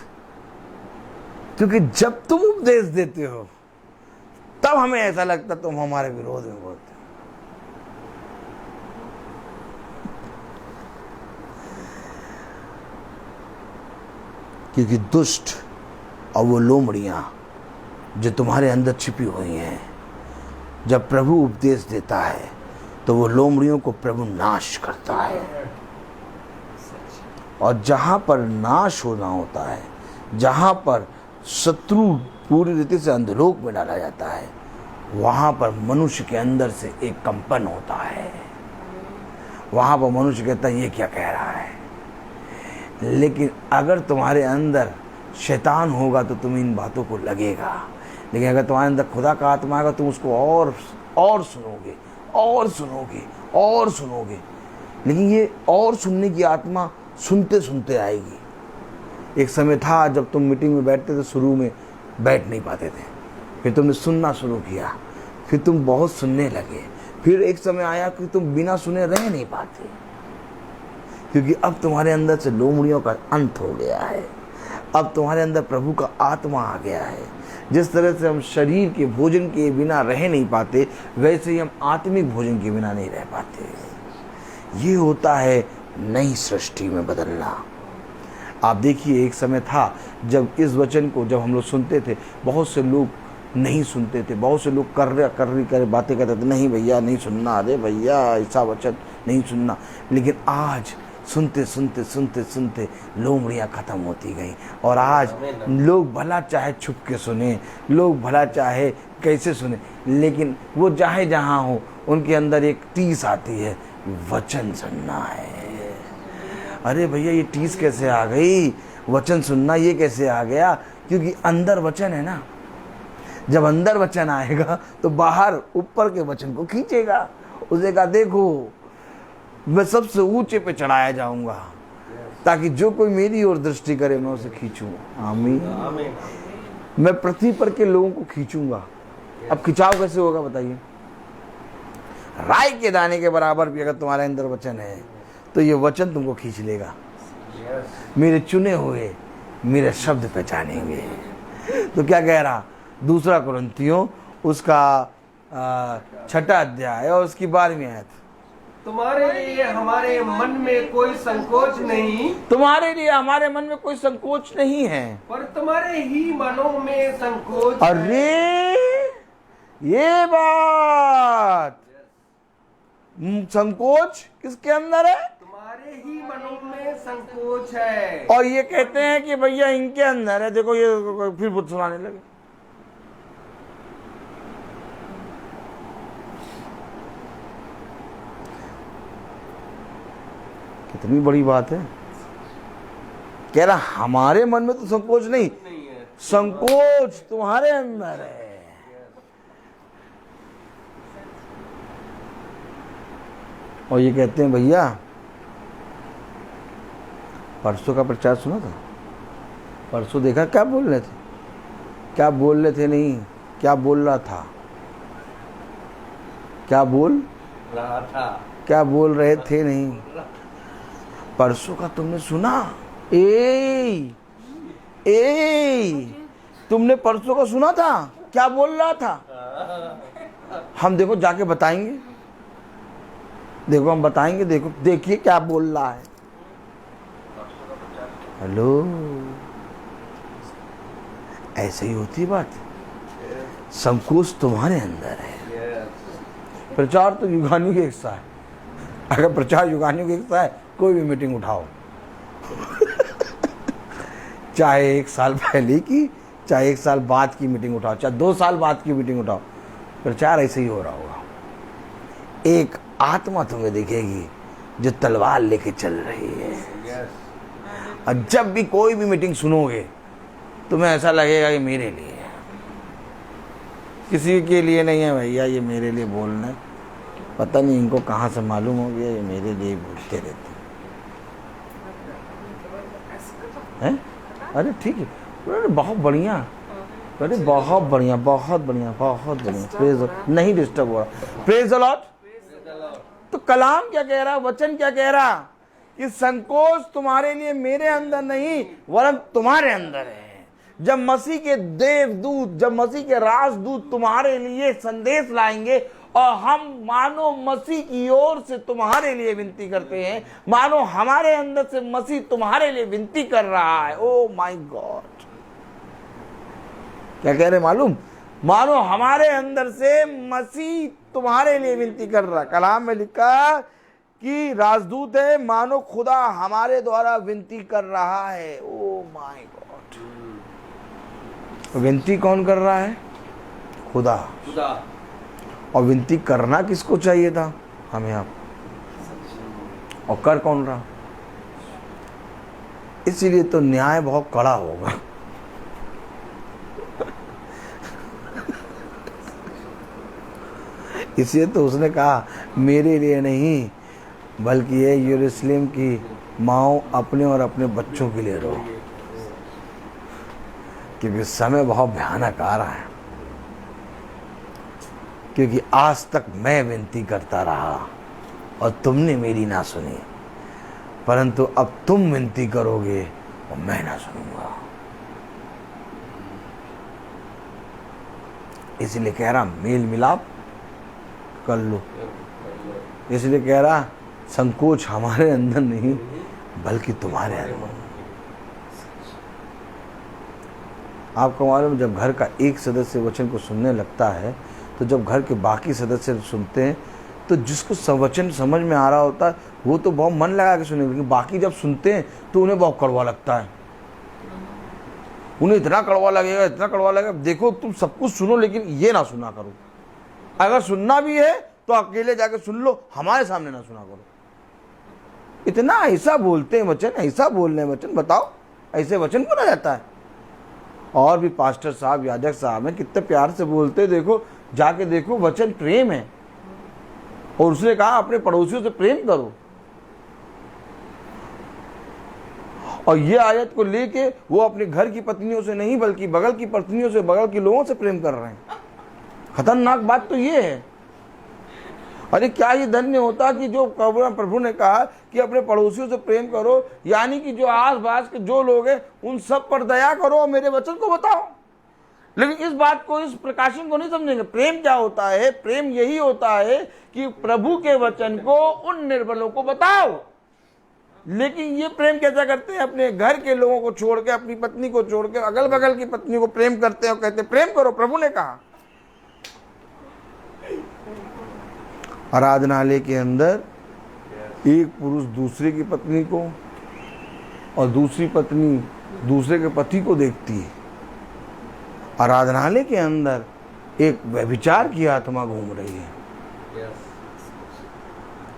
क्योंकि जब तुम उपदेश देते हो तब हमें ऐसा लगता तुम हमारे विरोध में बोलते हो। क्योंकि दुष्ट और वो लोमड़ियां जो तुम्हारे अंदर छिपी हुई हैं, जब प्रभु उपदेश देता है तो वो लोमड़ियों को प्रभु नाश करता है। और जहां पर नाश होना होता है, जहां पर शत्रु पूरी रीति से अंधलोक में डाला जाता है, वहां पर मनुष्य के अंदर से एक कंपन होता है। वहां पर मनुष्य कहता है ये क्या कह रहा है। लेकिन अगर तुम्हारे अंदर शैतान होगा तो तुम्हें इन बातों को लगेगा, लेकिन अगर तुम्हारे अंदर खुदा का आत्मा आएगा तुम उसको और सुनोगे और सुनोगे और सुनोगे। लेकिन ये और सुनने की आत्मा सुनते सुनते आएगी। एक समय था जब तुम मीटिंग में बैठते थे, शुरू में बैठ नहीं पाते थे, फिर तुमने सुनना शुरू किया, फिर तुम बहुत सुनने लगे, फिर एक समय आया कि तुम बिना सुने रह नहीं पाते, क्योंकि अब तुम्हारे अंदर से लोमड़ियों का अंत हो गया है। अब तुम्हारे अंदर प्रभु का आत्मा आ गया है। जिस तरह से हम शरीर के भोजन के बिना रह नहीं पाते, वैसे ही हम आत्मिक भोजन के बिना नहीं रह पाते। ये होता है नई सृष्टि में बदलना। आप देखिए, एक समय था जब इस वचन को जब हम लोग सुनते थे, बहुत से लोग नहीं सुनते थे, बहुत से लोग कर बातें करते थे, नहीं भैया नहीं सुनना, अरे भैया ऐसा वचन नहीं सुनना। लेकिन आज सुनते सुनते सुनते सुनते लोमड़ियाँ खत्म होती गई, और आज लोग भला चाहे छुप के सुने, लोग भला चाहे कैसे सुने, लेकिन वो चाहे जहाँ हो उनके अंदर एक टीस आती है, वचन सुनना है। अरे भैया ये टीस कैसे आ गई? वचन सुनना ये कैसे आ गया? क्योंकि अंदर वचन है ना। जब अंदर वचन आएगा तो बाहर ऊपर के वचन को खींचेगा। उसे कहा देखो मैं सबसे ऊंचे पे चढ़ाया जाऊंगा, ताकि जो कोई मेरी ओर दृष्टि करे मैं उसे खींचूं। आमीन। मैं पृथ्वी पर के लोगों को खींचूंगा। अब खिंचाव कैसे होगा बताइए? राई के दाने के बराबर भी अगर तुम्हारे अंदर वचन है तो ये वचन तुमको खींच लेगा। मेरे चुने हुए मेरे शब्द पहचानेंगे। तो क्या कह रहा? 2 कुरिन्थियों उसका 6 अध्याय और उसकी 12वीं आयत। तुम्हारे लिए हमारे मन में कोई संकोच नहीं, तुम्हारे लिए हमारे मन में कोई संकोच नहीं है, पर तुम्हारे ही मनों में संकोच। अरे ये बात, संकोच किसके अंदर है? तुम्हारे ही मनों में संकोच है। और ये कहते हैं कि भैया इनके अंदर है। देखो ये फिर बुद्ध सुनाने लगे। कितनी बड़ी बात है। कह रहा हमारे मन में तो संकोच नहीं, संकोच तुम्हारे अंदर है। और ये कहते हैं भैया, परसों का प्रचार सुना था? परसों देखा क्या बोल रहे थे? क्या बोल रहे थे? नहीं, क्या बोल रहा था? क्या बोल रहा था? क्या बोल रहे थे? नहीं, परसों का तुमने सुना? ए तुमने परसों का सुना था? क्या बोल रहा था? हम देखो जाके बताएंगे, देखो हम बताएंगे, देखो देखिए क्या बोल रहा है। हेलो, ऐसे ही होती बात। संकोच तुम्हारे अंदर है। प्रचार तो युगानियों के हिस्सा है। अगर प्रचार युगानियों के हिस्सा है, कोई भी मीटिंग उठाओ चाहे 1 साल पहले की, चाहे 1 साल बाद की मीटिंग उठाओ, चाहे 2 साल बाद की मीटिंग उठाओ, प्रचार ऐसे ही हो रहा होगा। एक आत्मा तुम्हें दिखेगी जो तलवार लेके चल रही है। और जब भी कोई भी मीटिंग सुनोगे, तुम्हें ऐसा लगेगा कि मेरे लिए है, किसी के लिए नहीं है भैया, ये मेरे लिए बोलना है। पता नहीं इनको कहाँ से मालूम हो गया, ये मेरे लिए बोलते रहते हैं। अरे ठीक है, अरे बहुत बढ़िया, अरे बहुत बढ़िया, बहुत बढ़िया, बहुत बढ़िया। प्रेज नहीं डिस्टर्ब हो रहा। Praise the Lord. तो कलाम क्या कह रहा, वचन क्या कह रहा कि संकोच तुम्हारे लिए मेरे अंदर नहीं वरन तुम्हारे अंदर है। जब मसीह के देवदूत, जब मसीह के राजदूत तुम्हारे लिए संदेश लाएंगे और हम मानो मसीह की ओर से तुम्हारे लिए विनती करते हैं, मानो हमारे अंदर से मसीह तुम्हारे लिए विनती कर रहा है। ओ माय गॉड, क्या कह रहे मालूम? मानो हमारे अंदर से मसीह तुम्हारे लिए विनती कर रहा है। कलाम में लिखा कि राजदूत है, मानो खुदा हमारे द्वारा विनती कर रहा है। ओ माय गॉड, विनती कौन कर रहा है? खुदा। और विनती करना किसको चाहिए था? हमें, आप। और कर कौन रहा? इसीलिए तो न्याय बहुत कड़ा होगा। इसलिए तो उसने कहा मेरे लिए नहीं बल्कि ये यरूशलेम की माओ अपने और अपने बच्चों के लिए रो, क्योंकि समय बहुत भयानक आ रहा है। क्योंकि आज तक मैं विनती करता रहा और तुमने मेरी ना सुनी, परंतु अब तुम विनती करोगे और मैं ना सुनूंगा। इसलिए कह रहा मेल मिलाप कर लो। इसलिए कह रहा संकोच हमारे अंदर नहीं बल्कि तुम्हारे अंदर। आपको मालूम, जब घर का एक सदस्य वचन को सुनने लगता है तो जब घर के बाकी सदस्य सुनते हैं तो जिसको वचन समझ में आ रहा होता है वो तो बहुत मन लगा के सुनेंगे, लेकिन बाकी जब सुनते हैं तो उन्हें बहुत कड़वा लगता है। उन्हें इतना कड़वा लगेगा, इतना कड़वा लगेगा। देखो तुम सब कुछ सुनो लेकिन ये ना सुना करो। अगर सुनना भी है तो अकेले जाके सुन लो, हमारे सामने ना सुना करो। इतना ऐसा बोलते हैं वचन, ऐसा बोल रहे हैं वचन। बताओ ऐसे वचन बोला जाता है? और भी पास्टर साहब, याजक साहब हैं, कितने प्यार से बोलते हैं। देखो जाके देखो, वचन प्रेम है। और उसने कहा अपने पड़ोसियों से प्रेम करो। और ये आयत को लेके वो अपने घर की पत्नियों से नहीं बल्कि बगल की पत्नियों से, बगल के लोगों से प्रेम कर रहे हैं। खतरनाक बात तो ये है। अरे क्या ये धन्य होता कि जो प्रभु ने कहा कि अपने पड़ोसियों से प्रेम करो, यानी कि जो आस पास के जो लोग हैं उन सब पर दया करो और मेरे वचन को बताओ। लेकिन इस बात को, इस प्रकाशन को नहीं समझेंगे। प्रेम क्या होता है? प्रेम यही होता है कि प्रभु के वचन को उन निर्बलों को बताओ। लेकिन ये प्रेम कैसा करते हैं? अपने घर के लोगों को छोड़ के, अपनी पत्नी को छोड़ के अगल बगल की पत्नी को प्रेम करते हैं और कहते हैं प्रेम करो, प्रभु ने कहा। आराधनालय के अंदर एक पुरुष दूसरे की पत्नी को और दूसरी पत्नी दूसरे के पति को देखती है। आराधनालय के अंदर एक व्यभिचार की आत्मा घूम रही है।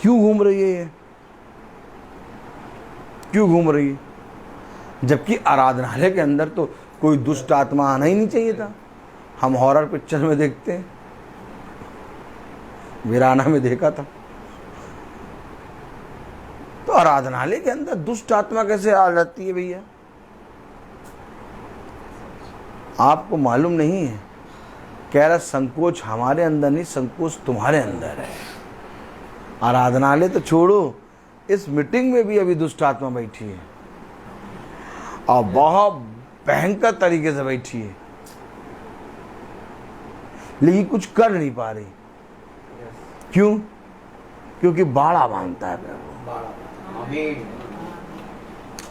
क्यों घूम रही है ये? क्यों घूम रही है? जबकि आराधनालय के अंदर तो कोई दुष्ट आत्मा आना ही नहीं चाहिए था। हम हॉरर पिक्चर में देखते हैं, वीराना में देखा था। तो आराधनालय के अंदर दुष्ट आत्मा कैसे आ जाती है भैया? आपको मालूम नहीं है? कह रहा संकोच हमारे अंदर नहीं, संकोच तुम्हारे अंदर है। आराधनालय तो छोड़ो, इस मीटिंग में भी अभी दुष्ट आत्मा बैठी है और बहुत भयंकर तरीके से बैठी है, लेकिन कुछ कर नहीं पा रही। क्यों? क्योंकि बाड़ा बांधता है प्रभु,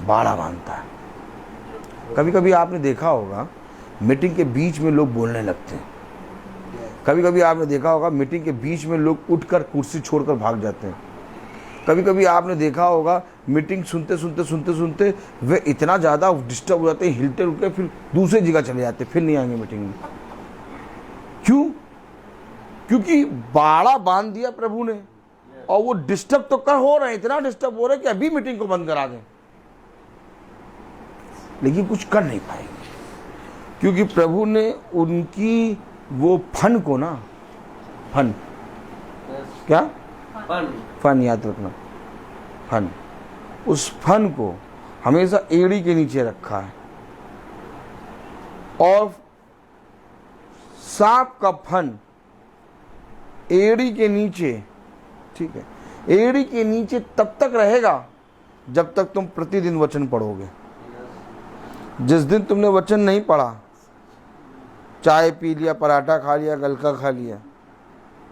बाड़ा बांधता है। कभी कभी आपने देखा होगा मीटिंग के बीच में लोग बोलने लगते हैं। कभी कभी आपने देखा होगा मीटिंग के बीच में लोग उठकर कुर्सी छोड़कर भाग जाते हैं। कभी कभी आपने देखा होगा मीटिंग सुनते सुनते सुनते सुनते वे इतना ज़्यादा डिस्टर्ब हो जाते हैं, हिलते रुके, फिर दूसरी जगह चले जाते, फिर नहीं आएंगे मीटिंग में। क्यों? क्योंकि बाड़ा बांध दिया प्रभु ने, और वो डिस्टर्ब तो कर हो रहे हैं, इतना डिस्टर्ब हो रहा है कि अभी मीटिंग को बंद करा दें, लेकिन कुछ कर नहीं पाएंगे। क्योंकि प्रभु ने उनकी वो फन को ना, फन क्या, फन याद रखना, फन, उस फन को हमेशा एड़ी के नीचे रखा है। और सांप का फन एड़ी के नीचे, ठीक है, एड़ी के नीचे तब तक रहेगा जब तक तुम प्रतिदिन वचन पढ़ोगे। जिस दिन तुमने वचन नहीं पढ़ा, चाय पी लिया, पराठा खा लिया, गलका खा लिया,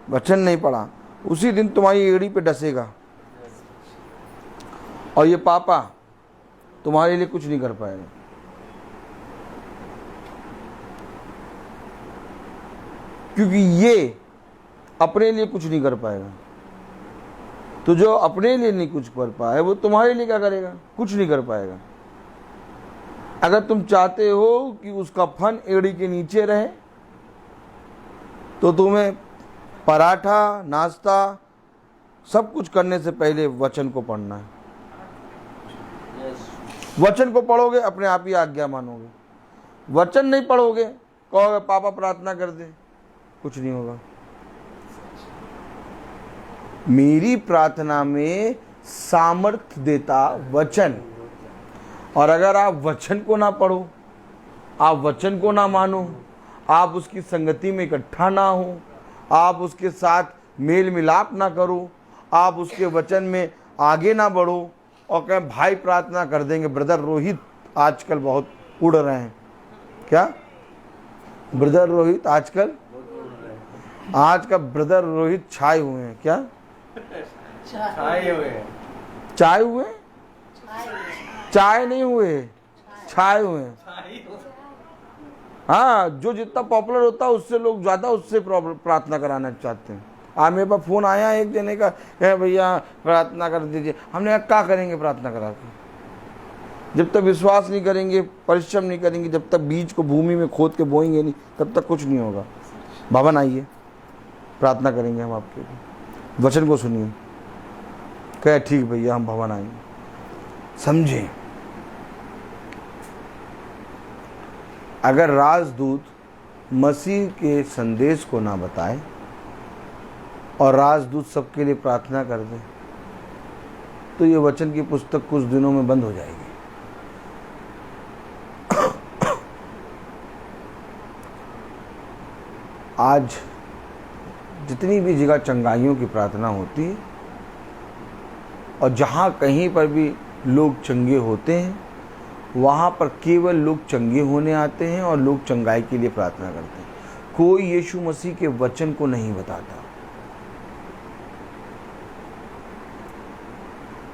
वचन नहीं पढ़ा, उसी दिन तुम्हारी एड़ी पे डसेगा और ये पापा तुम्हारे लिए कुछ नहीं कर पाएगा। क्योंकि ये अपने लिए कुछ नहीं कर पाएगा। तो जो अपने लिए नहीं कुछ कर पाए वो तुम्हारे लिए क्या करेगा? कुछ नहीं कर पाएगा। अगर तुम चाहते हो कि उसका फन एड़ी के नीचे रहे तो तुम्हें पराठा, नाश्ता सब कुछ करने से पहले वचन को पढ़ना है। वचन को पढ़ोगे अपने आप ही आज्ञा मानोगे। वचन नहीं पढ़ोगे, कहोगे पापा प्रार्थना कर दे, कुछ नहीं होगा। मेरी प्रार्थना में सामर्थ्य देता वचन, और अगर आप वचन को ना पढ़ो, आप वचन को ना मानो, आप उसकी संगति में इकट्ठा ना हो, आप उसके साथ मेल मिलाप ना करो, आप उसके वचन में आगे ना बढ़ो और कहें भाई प्रार्थना कर देंगे। ब्रदर रोहित आजकल बहुत उड़ रहे हैं। क्या ब्रदर रोहित आजकल, आज का ब्रदर रोहित छाए हुए हैं। क्या छाए हुए हैं? चाय हुए, चाय नहीं हुए, छाए हुए हैं। हाँ, जो जितना पॉपुलर होता है उससे लोग ज्यादा उससे प्रार्थना कराना चाहते हैं। आज मेरे पास फोन आया एक जने का, भैया प्रार्थना कर दीजिए। हमने कहा क्या करेंगे प्रार्थना करा के? जब तक विश्वास नहीं करेंगे, परिश्रम नहीं करेंगे, जब तक बीज को भूमि में खोद के बोएंगे नहीं, तब तक कुछ नहीं होगा। भवन आइए, प्रार्थना करेंगे हम आपके लिए, वचन को सुनिए। कहे ठीक भैया, हम भवन आएंगे। समझे? अगर राजदूत मसीह के संदेश को ना बताए और राजदूत सबके लिए प्रार्थना कर दे तो ये वचन की पुस्तक कुछ दिनों में बंद हो जाएगी। आज जितनी भी जगह चंगाइयों की प्रार्थना होती है और जहाँ कहीं पर भी लोग चंगे होते हैं, वहाँ पर केवल लोग चंगे होने आते हैं और लोग चंगाई के लिए प्रार्थना करते हैं। कोई यीशु मसीह के वचन को नहीं बताता।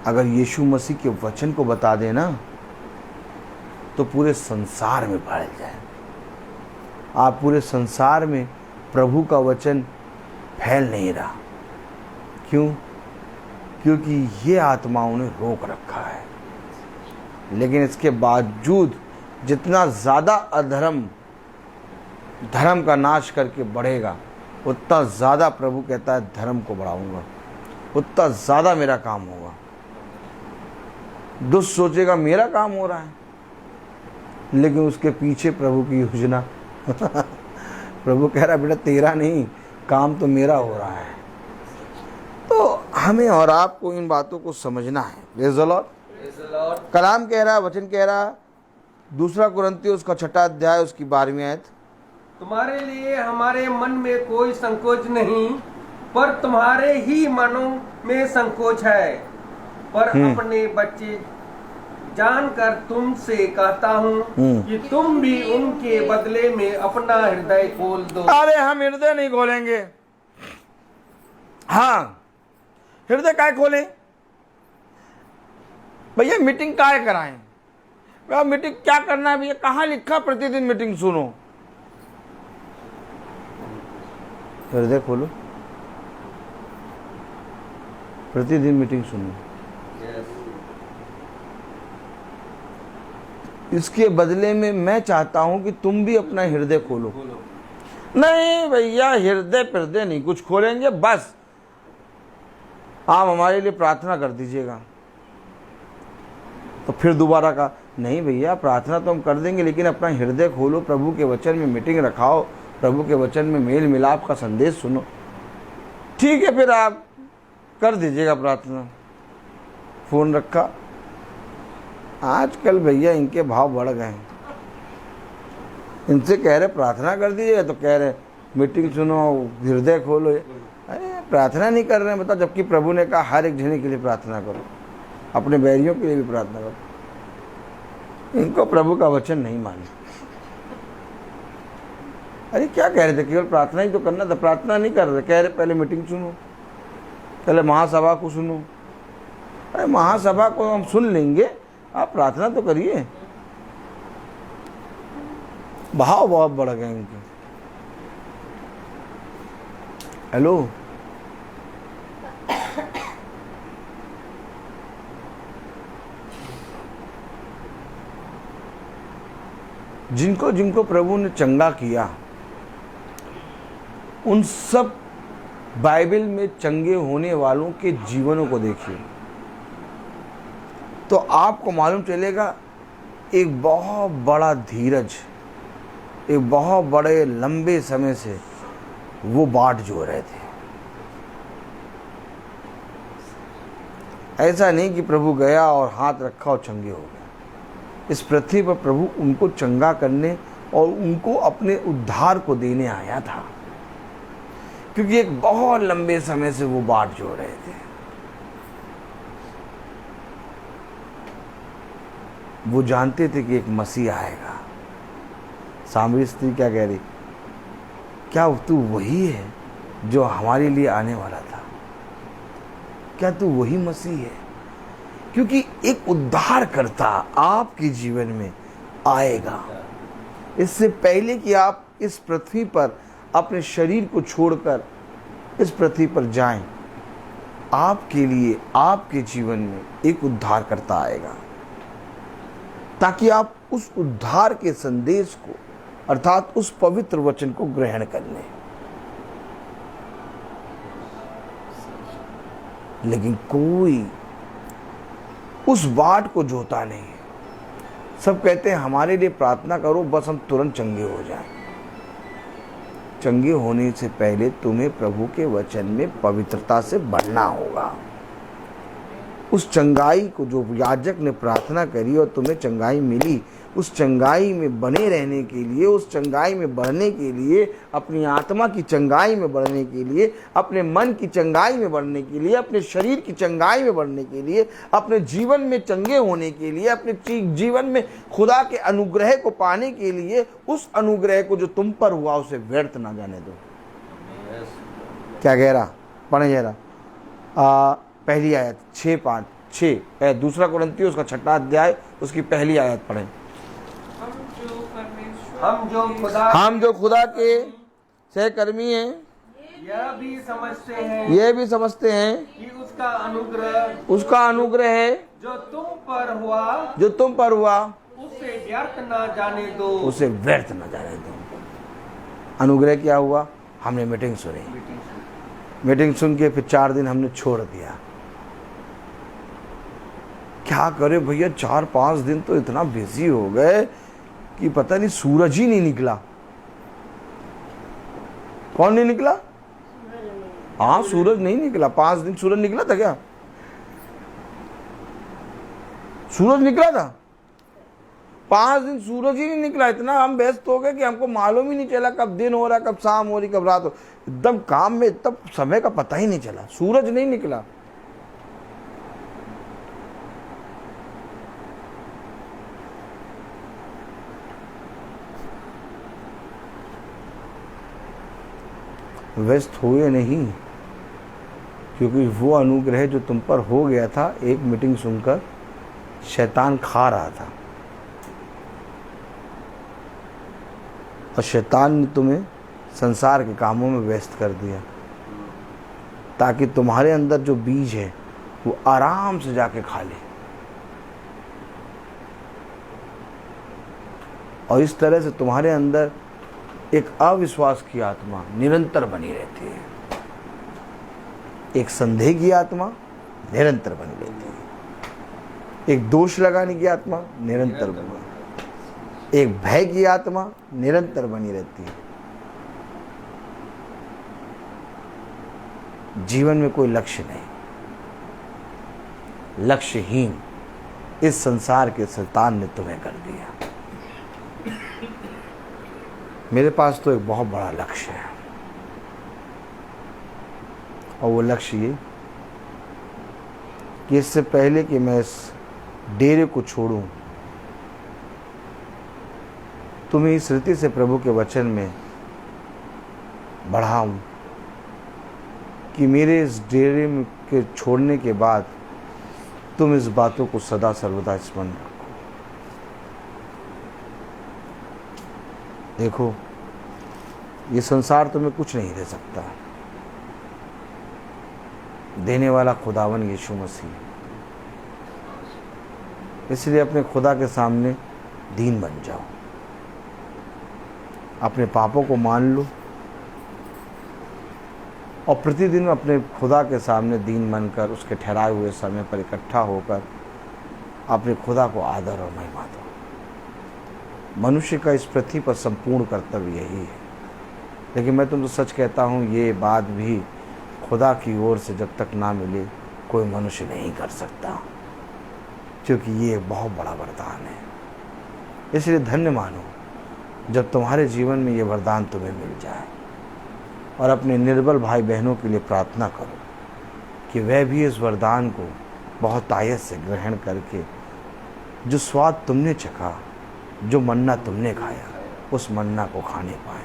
अगर यीशु मसीह के वचन को बता देना तो पूरे संसार में फैल जाए। आप पूरे संसार में प्रभु का वचन फैल नहीं रहा। क्यों? क्योंकि ये आत्माओं ने रोक रखा है। लेकिन इसके बावजूद जितना ज़्यादा अधर्म धर्म का नाश करके बढ़ेगा, उतना ज़्यादा प्रभु कहता है धर्म को बढ़ाऊंगा, उतना ज़्यादा मेरा काम होगा। दुष्ट सोचेगा मेरा काम हो रहा है, लेकिन उसके पीछे प्रभु की योजना प्रभु कह रहा है बेटा तेरा नहीं, काम तो मेरा हो रहा है। तो हमें और आपको इन बातों को समझना है। Praise the Lord. कलाम कह रहा, वचन कह रहा, 2 कुरिन्थियों उसका 6 अध्याय उसकी 12वीं आयत, तुम्हारे लिए हमारे मन में कोई संकोच नहीं, पर तुम्हारे ही मनों में संकोच है। पर अपने बच्चे जानकर तुमसे कहता हूँ कि तुम भी उनके बदले में अपना हृदय खोल दो। अरे हम हृदय नहीं खोलेंगे। हाँ, हृदय काय खोलें भैया? मीटिंग काय कराएं भैया? मीटिंग क्या करना है भैया? कहाँ लिखा प्रतिदिन मीटिंग सुनो? हृदय खोलो, प्रतिदिन मीटिंग सुनो। इसके बदले में मैं चाहता हूं कि तुम भी अपना हृदय खोलो। नहीं भैया, हृदय नहीं कुछ खोलेंगे, बस आप हमारे लिए प्रार्थना कर दीजिएगा। तो फिर दोबारा कहा, नहीं भैया प्रार्थना तो हम कर देंगे, लेकिन अपना हृदय खोलो, प्रभु के वचन में मीटिंग रखाओ, प्रभु के वचन में मेल मिलाप का संदेश सुनो। ठीक है, फिर आप कर दीजिएगा प्रार्थना। फोन रखा। आजकल भैया इनके भाव बढ़ गए हैं। इनसे कह रहे प्रार्थना कर दीजिएगा तो कह रहे मीटिंग सुनो, हृदय खोलो। अरे प्रार्थना नहीं कर रहे हैं, बताओ, जबकि प्रभु ने कहा हर एक जने के लिए प्रार्थना करो, अपने बैरियों के लिए भी प्रार्थना करो। इनको प्रभु का वचन नहीं माने। अरे क्या कह रहे थे? केवल प्रार्थना ही तो करना था। प्रार्थना नहीं कर रहे, कह रहे पहले मीटिंग सुनो, पहले महासभा को सुनो। अरे महासभा को हम सुन लेंगे, आप प्रार्थना तो करिए। भाव बहुत बढ़ गए इनके। हेलो, जिनको जिनको प्रभु ने चंगा किया, उन सब बाइबल में चंगे होने वालों के जीवनों को देखिए तो आपको मालूम चलेगा एक बहुत बड़ा धीरज, एक बहुत बड़े लंबे समय से वो बाट जो रहे थे। ऐसा नहीं कि प्रभु गया और हाथ रखा और चंगे हो गए। इस पृथ्वी पर प्रभु उनको चंगा करने और उनको अपने उद्धार को देने आया था, क्योंकि एक बहुत लंबे समय से वो बाट जो रहे थे। वो जानते थे कि एक मसीह आएगा। सामरी स्त्री क्या कह रही? क्या तू वही है जो हमारे लिए आने वाला था? क्या तू वही मसीह है? क्योंकि एक उद्धारकर्ता आपके जीवन में आएगा। इससे पहले कि आप इस पृथ्वी पर अपने शरीर को छोड़कर इस पृथ्वी पर जाएं, आपके लिए आपके जीवन में एक उद्धारकर्ता आएगा, ताकि आप उस उद्धार के संदेश को अर्थात उस पवित्र वचन को ग्रहण कर लें। लेकिन कोई उस बाट को जोता नहीं है। सब कहते हैं हमारे लिए प्रार्थना करो, बस हम तुरंत चंगे हो जाएं। चंगे होने से पहले तुम्हें प्रभु के वचन में पवित्रता से बढ़ना होगा। उस चंगाई को जो याजक ने प्रार्थना करी और तुम्हें चंगाई मिली, उस चंगाई में बने रहने के लिए, उस चंगाई में बढ़ने के लिए, अपनी आत्मा की चंगाई में बढ़ने के लिए, अपने मन की चंगाई में बढ़ने के लिए, अपने शरीर की चंगाई में बढ़ने के लिए, अपने जीवन में चंगे होने के लिए, अपने जीवन में खुदा के अनुग्रह को पाने के लिए, उस अनुग्रह को जो तुम पर हुआ उसे व्यर्थ ना जाने दो। क्या कह रहा? पढ़े जरा पहली आयत 6:5 दूसरा कुरिन्थियों उसका 6वां अध्याय उसकी पहली आयत पढ़ें। हम जो खुदा के सहकर्मी हैं, यह भी समझते हैं कि उसका अनुग्रह है जो तुम पर हुआ उसे व्यर्थ ना जाने दो। अनुग्रह क्या हुआ? हमने मीटिंग सुनी, मीटिंग सुन के फिर 4 दिन हमने छोड़ दिया। क्या करे भैया, 4-5 दिन तो इतना बिजी हो गए कि पता नहीं सूरज ही नहीं निकला। कौन नहीं निकला? हाँ, सूरज नहीं निकला। 5 दिन सूरज निकला था क्या? सूरज निकला था? 5 दिन सूरज ही नहीं निकला। इतना हम व्यस्त हो गए कि हमको मालूम ही नहीं चला कब दिन हो रहा, कब शाम हो रही, कब रात हो। एकदम काम में, तब समय का पता ही नहीं चला। सूरज नहीं निकला। व्यस्त हुए नहीं, क्योंकि वो अनुग्रह जो तुम पर हो गया था, एक मीटिंग सुनकर शैतान खा रहा था और शैतान ने तुम्हें संसार के कामों में व्यस्त कर दिया, ताकि तुम्हारे अंदर जो बीज है वो आराम से जाके खा ले। और इस तरह से तुम्हारे अंदर एक अविश्वास की आत्मा निरंतर बनी रहती है, एक संदेह की आत्मा निरंतर बनी रहती है, एक दोष लगाने की आत्मा निरंतर बनी, एक भय की आत्मा निरंतर बनी रहती है। जीवन में कोई लक्ष्य नहीं, लक्ष्यहीन इस संसार के शैतान ने तुम्हें कर दिया। मेरे पास तो एक बहुत बड़ा लक्ष्य है, और वो लक्ष्य ये कि इससे पहले कि मैं इस डेरे को छोड़ूं, तुम्हें इस रीति से प्रभु के वचन में बढ़ाऊं कि मेरे इस डेरे के छोड़ने के बाद तुम इस बातों को सदा सर्वदा स्मरण रखो। देखो, ये संसार तुम्हें कुछ नहीं दे सकता, देने वाला खुदावन यीशु मसीह। इसलिए अपने खुदा के सामने दीन बन जाओ, अपने पापों को मान लो और प्रतिदिन अपने खुदा के सामने दीन बनकर उसके ठहराए हुए समय पर इकट्ठा होकर अपने खुदा को आदर और महिमा दो। मनुष्य का इस पृथ्वी पर संपूर्ण कर्तव्य यही है, लेकिन मैं तुमसे सच कहता हूँ, ये बात भी खुदा की ओर से जब तक ना मिले कोई मनुष्य नहीं कर सकता, क्योंकि ये बहुत बड़ा वरदान है। इसलिए धन्य मानो जब तुम्हारे जीवन में ये वरदान तुम्हें मिल जाए, और अपने निर्बल भाई बहनों के लिए प्रार्थना करो कि वह भी इस वरदान को बहुत आयत से ग्रहण करके जो स्वाद तुमने चखा, जो मन्ना तुमने खाया, उस मन्ना को खाने पाए।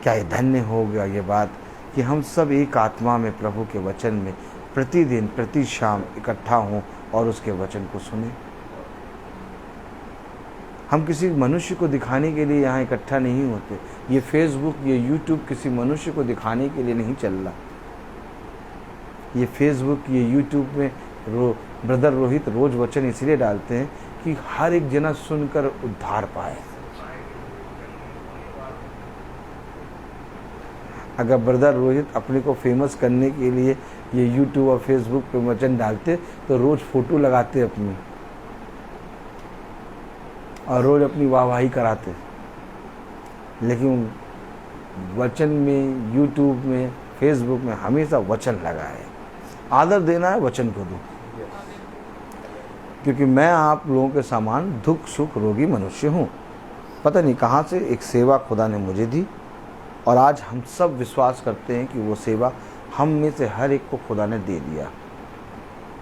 क्या ये धन्य हो गया ये बात कि हम सब एक आत्मा में प्रभु के वचन में प्रतिदिन प्रति शाम इकट्ठा हों और उसके वचन को सुने। हम किसी मनुष्य को दिखाने के लिए यहाँ इकट्ठा नहीं होते। ये फेसबुक, ये यूट्यूब किसी मनुष्य को दिखाने के लिए नहीं चल रहा। ये फेसबुक, ये यूट्यूब में ब्रदर रोहित रोज वचन इसलिए डालते हैं कि हर एक जना सुनकर उद्धार पाए। अगर ब्रदर रोहित अपने को फेमस करने के लिए ये यूट्यूब और फेसबुक पे वचन डालते तो रोज फोटो लगाते अपनी और रोज अपनी वाहवाही कराते, लेकिन वचन में, यूट्यूब में, फेसबुक में हमेशा वचन लगा है। आदर देना है, वचन को दो, क्योंकि मैं आप लोगों के समान दुख सुख रोगी मनुष्य हूँ। पता नहीं कहाँ से एक सेवा खुदा ने मुझे दी, और आज हम सब विश्वास करते हैं कि वो सेवा हम में से हर एक को खुदा ने दे दिया।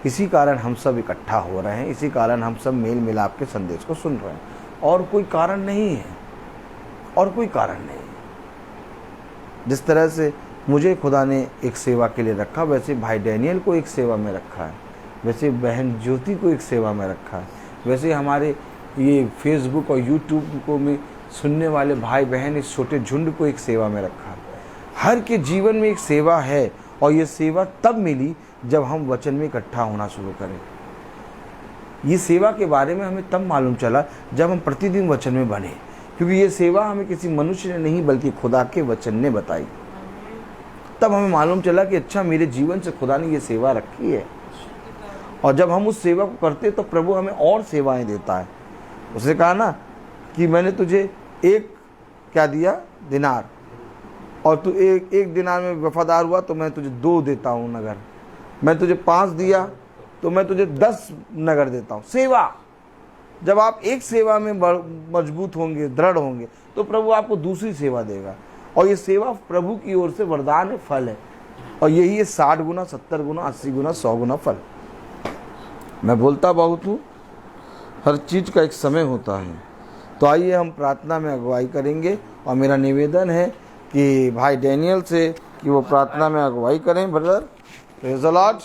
इसी कारण हम सब इकट्ठा हो रहे हैं, इसी कारण हम सब मेल मिलाप के संदेश को सुन रहे हैं, और कोई कारण नहीं है, और कोई कारण नहीं। जिस तरह से मुझे खुदा ने एक सेवा के लिए रखा, वैसे भाई डैनियल को एक सेवा में रखा है, वैसे बहन ज्योति को एक सेवा में रखा है, वैसे हमारे ये फेसबुक और यूट्यूब को में सुनने वाले भाई बहन इस छोटे झुंड को एक सेवा में रखा है। हर के जीवन में एक सेवा है, और ये सेवा तब मिली जब हम वचन में इकट्ठा होना शुरू करें। ये सेवा के बारे में हमें तब मालूम चला जब हम प्रतिदिन वचन में बने, क्योंकि ये सेवा हमें किसी मनुष्य ने नहीं बल्कि खुदा के वचन ने बताई। तब हमें मालूम चला कि अच्छा, मेरे जीवन से खुदा ने ये सेवा रखी है, और जब हम उस सेवा को करते तो प्रभु हमें और सेवाएं देता है। उसने कहा ना कि मैंने तुझे एक क्या दिया, दिनार, और तू एक दिनार में वफादार हुआ तो मैं तुझे 2 देता हूँ नगर। मैं तुझे 5 दिया तो मैं तुझे 10 नगर देता हूँ। सेवा, जब आप एक सेवा में मजबूत होंगे, दृढ़ होंगे, तो प्रभु आपको दूसरी सेवा देगा, और ये सेवा प्रभु की ओर से वरदान है, फल है, और यही है 60 गुना, 70 गुना, 80 गुना, 100 गुना फल। मैं बोलता बहुत हूँ, हर चीज़ का एक समय होता है। तो आइए हम प्रार्थना में अगुवाई करेंगे, और मेरा निवेदन है कि भाई डैनियल से कि वो प्रार्थना में अगुवाई करें। Brother, praise the Lord,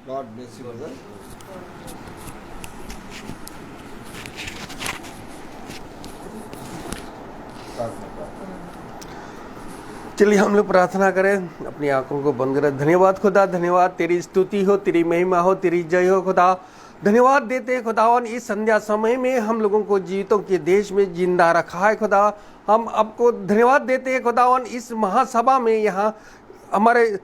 God bless you brother. चलिए हम लोग प्रार्थना करें, अपनी आंखों को बंद करें। धन्यवाद खुदा, धन्यवाद, तेरी स्तुति हो, तेरी महिमा हो, तेरी जय हो खुदा। धन्यवाद देते हैं खुदावन, इस संध्या समय में हम लोगों को जीवितों के देश में जिंदा रखा है खुदा। हम आपको धन्यवाद देते हैं खुदावन, इस महासभा में यहाँ हमारे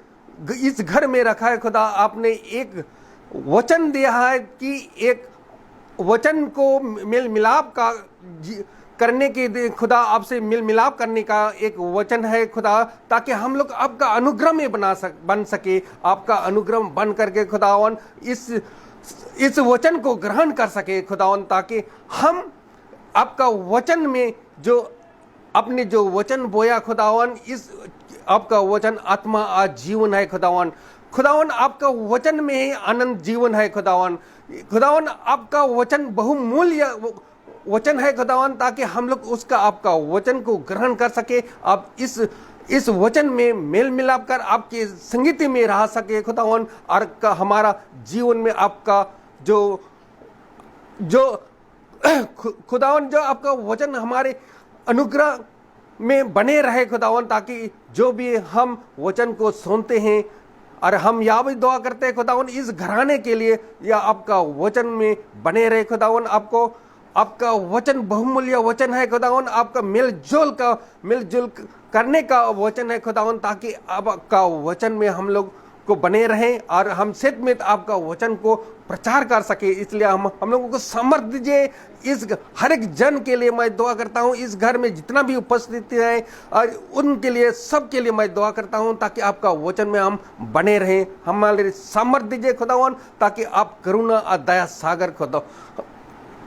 इस घर में रखा है खुदा। आपने एक वचन दिया है कि एक वचन को मेल मिलाप का करने के खुदा, आपसे मिल मिलाप करने का एक वचन है खुदा, ताकि हम लोग आपका अनुग्रह में बन सके। आपका अनुग्रह बन करके खुदावन इस वचन को ग्रहण कर सके खुदावन, ताकि हम आपका वचन में जो अपने जो वचन बोया खुदावन, इस आपका वचन आत्मा आज जीवन है खुदावन। खुदावन आपका वचन में ही आनंद जीवन है खुदावन। खुदावन आपका वचन बहुमूल्य वचन है खुदावन, ताकि हम लोग उसका आपका वचन को ग्रहण कर सके। आप इस वचन में मेल मिलाप कर आपके संगति में रह सके खुदावन, और हमारा जीवन में आपका जो खुदावन जो आपका वचन हमारे अनुग्रह में बने रहे खुदावन, ताकि जो भी हम वचन को सुनते हैं और हम यह भी दुआ करते हैं खुदावन, इस घराने के लिए या आपका वचन में बने रहे खुदावन। आपका वचन बहुमूल्य वचन है खुदावन, आपका मिलजुल करने का वचन है खुदावन, ताकि आपका वचन में हम लोग को बने रहें और हम सच में आपका वचन को प्रचार कर सके। इसलिए हम लोगों को सामर्थ्य दीजिए। इस हर एक जन के लिए मैं दुआ करता हूँ, इस घर में जितना भी उपस्थित है और उनके लिए सबके लिए मैं दुआ करता हूँ, ताकि आपका वचन में हम बने रहें। हमारे सामर्थ्य दीजिए खुदावन, ताकि आप करुणा और दया सागर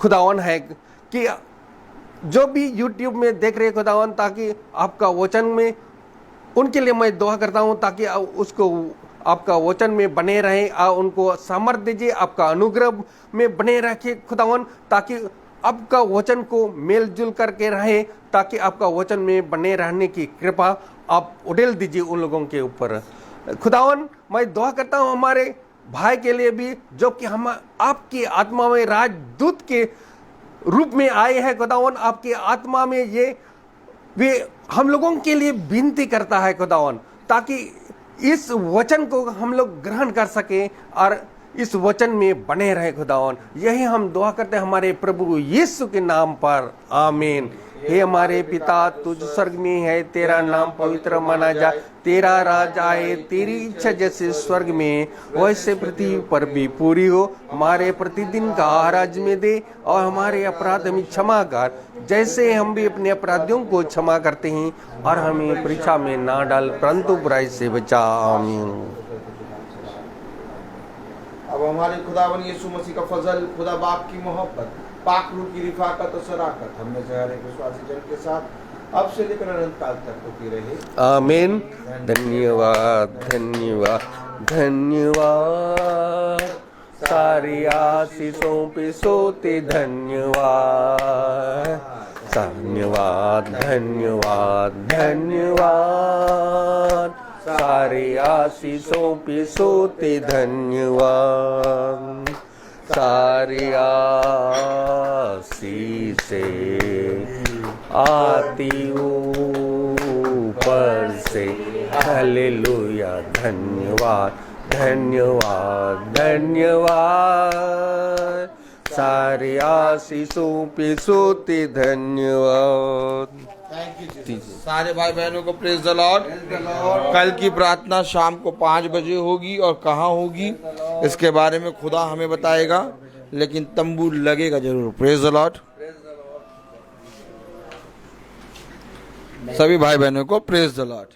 खुदावन है कि जो भी YouTube में देख रहे खुदावन, ताकि आपका वचन में उनके लिए मैं दुआ करता हूं, ताकि उसको आपका वचन में बने रहे और उनको सामर्थ्य दीजिए। आपका अनुग्रह में बने रखे खुदावन, ताकि आपका वचन को मेलजुल करके रहे, ताकि आपका वचन में बने रहने की कृपा आप उड़ेल दीजिए उन लोगों के ऊपर खुदावन। मैं दुआ करता हूं हमारे भाई के लिए भी, जो कि हम आपकी आत्मा में राजदूत के रूप में आए हैं खुदावन। आपकी आत्मा में वे हम लोगों के लिए विनती करता है खुदावन, ताकि इस वचन को हम लोग ग्रहण कर सके और इस वचन में बने रहे खुदावन। यही हम दुआ करते हैं हमारे प्रभु यीशु के नाम पर, आमीन। हे हमारे पिता, तुझ स्वर्ग में है, तेरा नाम पवित्र माना जाए, तेरा राज आए, तेरी इच्छा जैसे स्वर्ग में वैसे पृथ्वी पर भी पूरी हो। हमारे प्रतिदिन का आहार में दे, और हमारे अपराध हमें क्षमा कर, जैसे हम भी अपने अपराधियों को क्षमा करते हैं, और हमें परीक्षा में ना डाल, परंतु बुराई से बचा, आमीन। अब हमारे खुदावन यीशु मसीह का फजल, खुदा बाप की मोहब्बत, पाक रूह की रिफाकत और शराकत हम में से हर एक विश्वासी जन के साथ अब से लेकर अनंत काल तक होती रहे, आमीन। धन्यवाद, धन्यवाद, धन्यवाद, सारी आशीषों पे सोते धन्यवाद, धन्यवाद, धन्यवाद, धन्यवाद, सारी आशीषों पे सोते धन्यवाद, सारी आशीषें आती ऊपर से, हालेलुया। धन्यवाद, धन्यवाद, धन्यवाद, सारी आशीषों पे सोते धन्यवाद। सारे भाई बहनों को प्रेज द लॉर्ड। कल की प्रार्थना शाम को 5 बजे होगी, और कहाँ होगी इसके बारे में खुदा हमें बताएगा, लेकिन तंबू लगेगा जरूर। Praise the Lord. सभी भाई बहनों को प्रेज द लॉर्ड।